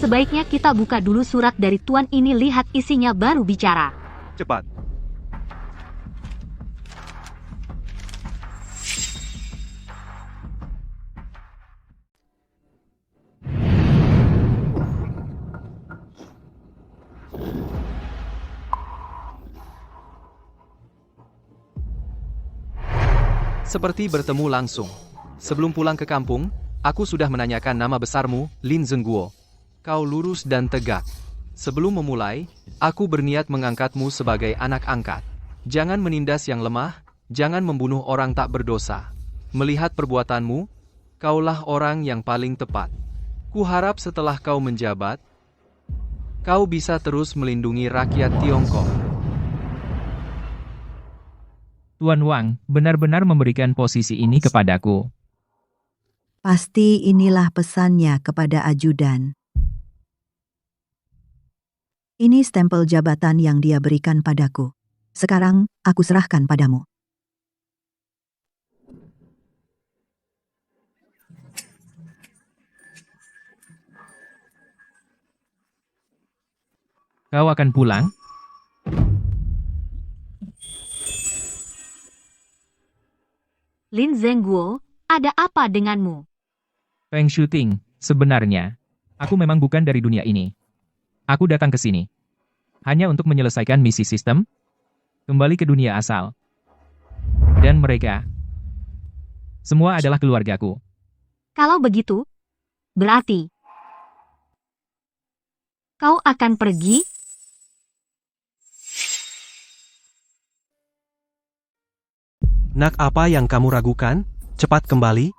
sebaiknya kita buka dulu surat dari Tuan ini, lihat isinya baru bicara. Cepat. Seperti bertemu langsung. Sebelum pulang ke kampung, aku sudah menanyakan nama besarmu, Lin Zengguo. Kau lurus dan tegak. Sebelum memulai, aku berniat mengangkatmu sebagai anak angkat. Jangan menindas yang lemah, jangan membunuh orang tak berdosa. Melihat perbuatanmu, kaulah orang yang paling tepat. Kuharap setelah kau menjabat, kau bisa terus melindungi rakyat Tiongkok. Tuan Wang benar-benar memberikan posisi ini kepadaku. Pasti inilah pesannya kepada ajudan. Ini stempel jabatan yang dia berikan padaku. Sekarang, aku serahkan padamu. Kau akan pulang? Lin Zengguo, ada apa denganmu? Feng Shooting, sebenarnya, aku memang bukan dari dunia ini. Aku datang ke sini hanya untuk menyelesaikan misi sistem, kembali ke dunia asal. Dan mereka semua adalah keluargaku. Kalau begitu, berarti kau akan pergi? Nak, apa yang kamu ragukan? Cepat kembali.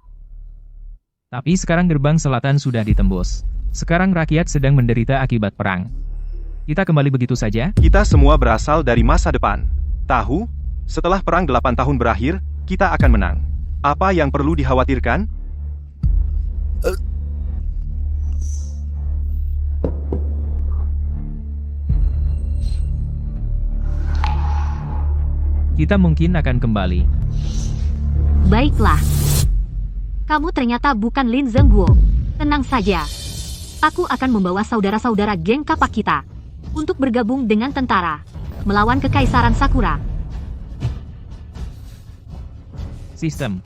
Tapi sekarang gerbang selatan sudah ditembus. Sekarang rakyat sedang menderita akibat perang. Kita kembali begitu saja? Kita semua berasal dari masa depan. Tahu, setelah perang 8 tahun berakhir, kita akan menang. Apa yang perlu dikhawatirkan? Kita mungkin akan kembali. Baiklah. Kamu ternyata bukan Lin Zengguo. Tenang saja. Aku akan membawa saudara-saudara geng kapak kita untuk bergabung dengan tentara melawan Kekaisaran Sakura. Sistem.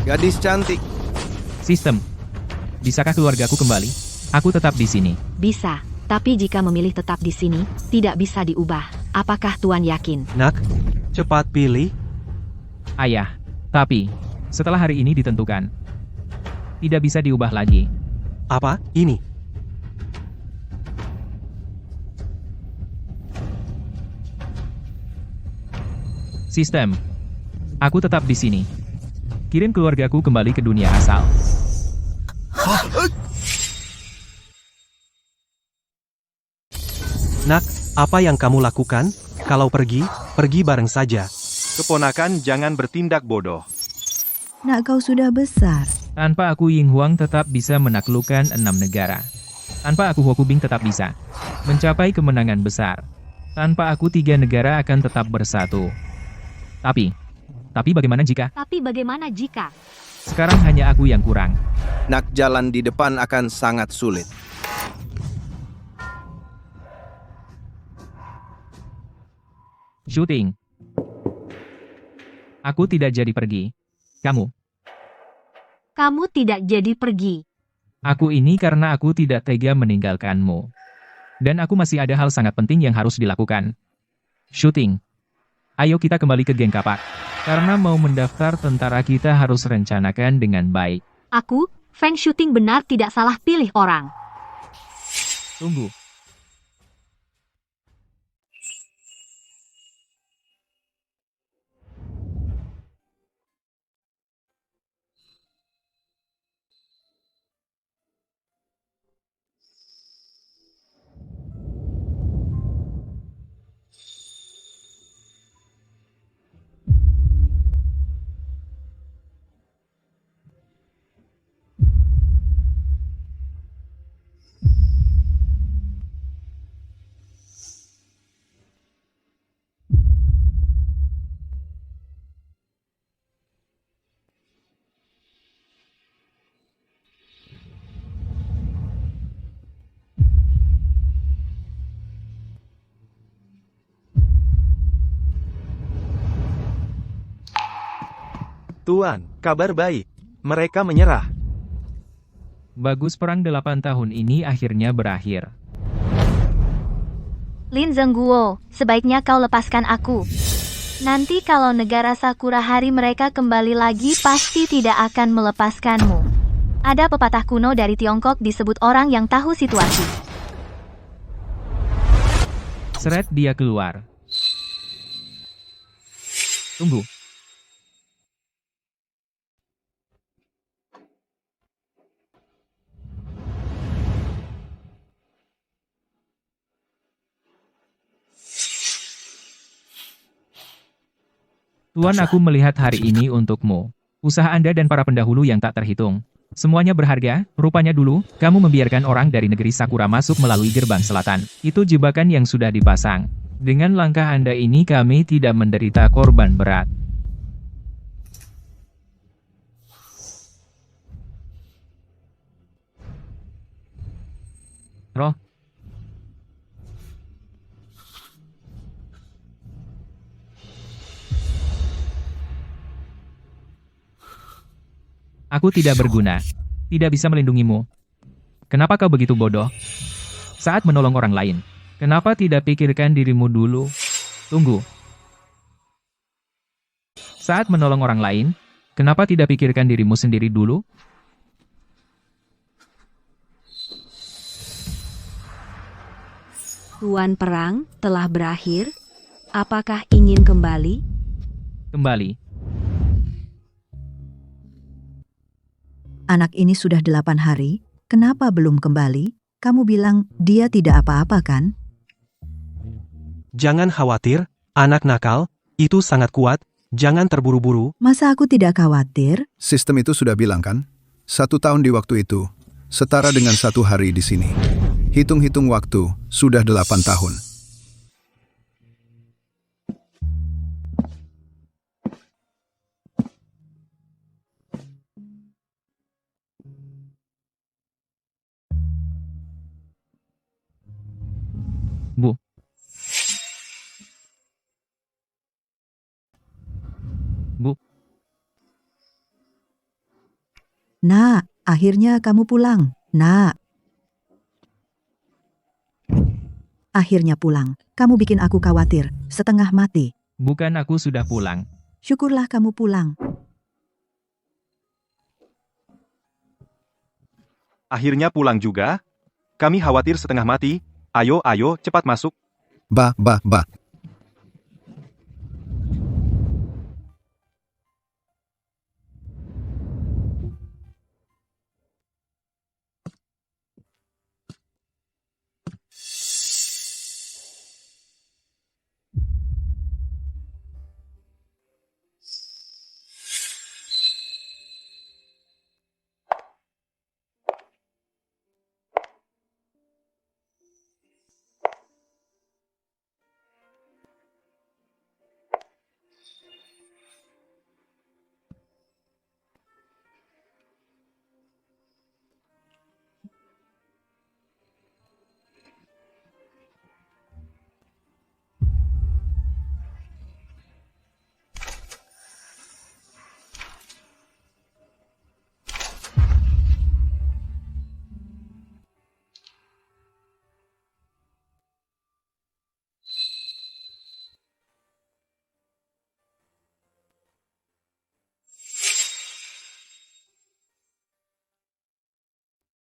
Gadis cantik. Sistem. Bisakah keluargaku kembali? Aku tetap di sini. Bisa, tapi jika memilih tetap di sini, tidak bisa diubah. Apakah Tuan yakin? Nak, cepat pilih. Ayah, tapi setelah hari ini ditentukan, tidak bisa diubah lagi. Apa? Ini? Sistem. Aku tetap di sini. Kirim keluargaku kembali ke dunia asal. Nak, apa yang kamu lakukan? Kalau pergi, pergi bareng saja. Keponakan, jangan bertindak bodoh. Nak, kau sudah besar. Tanpa aku, Ying Huang tetap bisa menaklukkan 6 negara. Tanpa aku, Hokubing tetap bisa. mencapai kemenangan besar. Tanpa aku 3 negara akan tetap bersatu. Tapi bagaimana jika? Tapi bagaimana jika? Sekarang hanya aku yang kurang. Nak jalan di depan akan sangat sulit. Shooting. Aku tidak jadi pergi. Kamu. Kamu tidak jadi pergi. Aku ini karena aku tidak tega meninggalkanmu. Dan aku masih ada hal sangat penting yang harus dilakukan. Shooting. Ayo kita kembali ke geng kapak. Karena mau mendaftar tentara kita harus rencanakan dengan baik. Aku, Feng Shooting benar tidak salah pilih orang. Tunggu. Tuan, kabar baik. Mereka menyerah. Bagus, perang 8 tahun ini akhirnya berakhir. Lin Zengguo, sebaiknya kau lepaskan aku. Nanti kalau negara Sakura hari mereka kembali lagi pasti tidak akan melepaskanmu. Ada pepatah kuno dari Tiongkok disebut orang yang tahu situasi. Seret dia keluar. Tunggu. Tuan, aku melihat hari ini untukmu. Usaha Anda dan para pendahulu yang tak terhitung. Semuanya berharga, rupanya dulu, kamu membiarkan orang dari negeri Sakura masuk melalui gerbang selatan. Itu jebakan yang sudah dipasang. Dengan langkah Anda ini kami tidak menderita korban berat. Roh. Aku tidak berguna. Tidak bisa melindungimu. Kenapa kau begitu bodoh? Saat menolong orang lain, kenapa tidak pikirkan dirimu dulu? Tunggu. Saat menolong orang lain, kenapa tidak pikirkan dirimu sendiri dulu? Tuan perang telah berakhir. Apakah ingin kembali? Kembali. Anak ini sudah 8 hari, kenapa belum kembali? Kamu bilang dia tidak apa-apa kan? Jangan khawatir, anak nakal, itu sangat kuat, jangan terburu-buru. Masa aku tidak khawatir? Sistem itu sudah bilang kan? 1 tahun di waktu itu, setara dengan 1 hari di sini. Hitung-hitung waktu, sudah 8 tahun. Bu. Bu. Nak, akhirnya kamu pulang. Nak. Akhirnya pulang. Kamu bikin aku khawatir, setengah mati. Bukan, aku sudah pulang. Syukurlah kamu pulang. Akhirnya pulang juga? Kami khawatir setengah mati. Ayo, cepat masuk. Bah,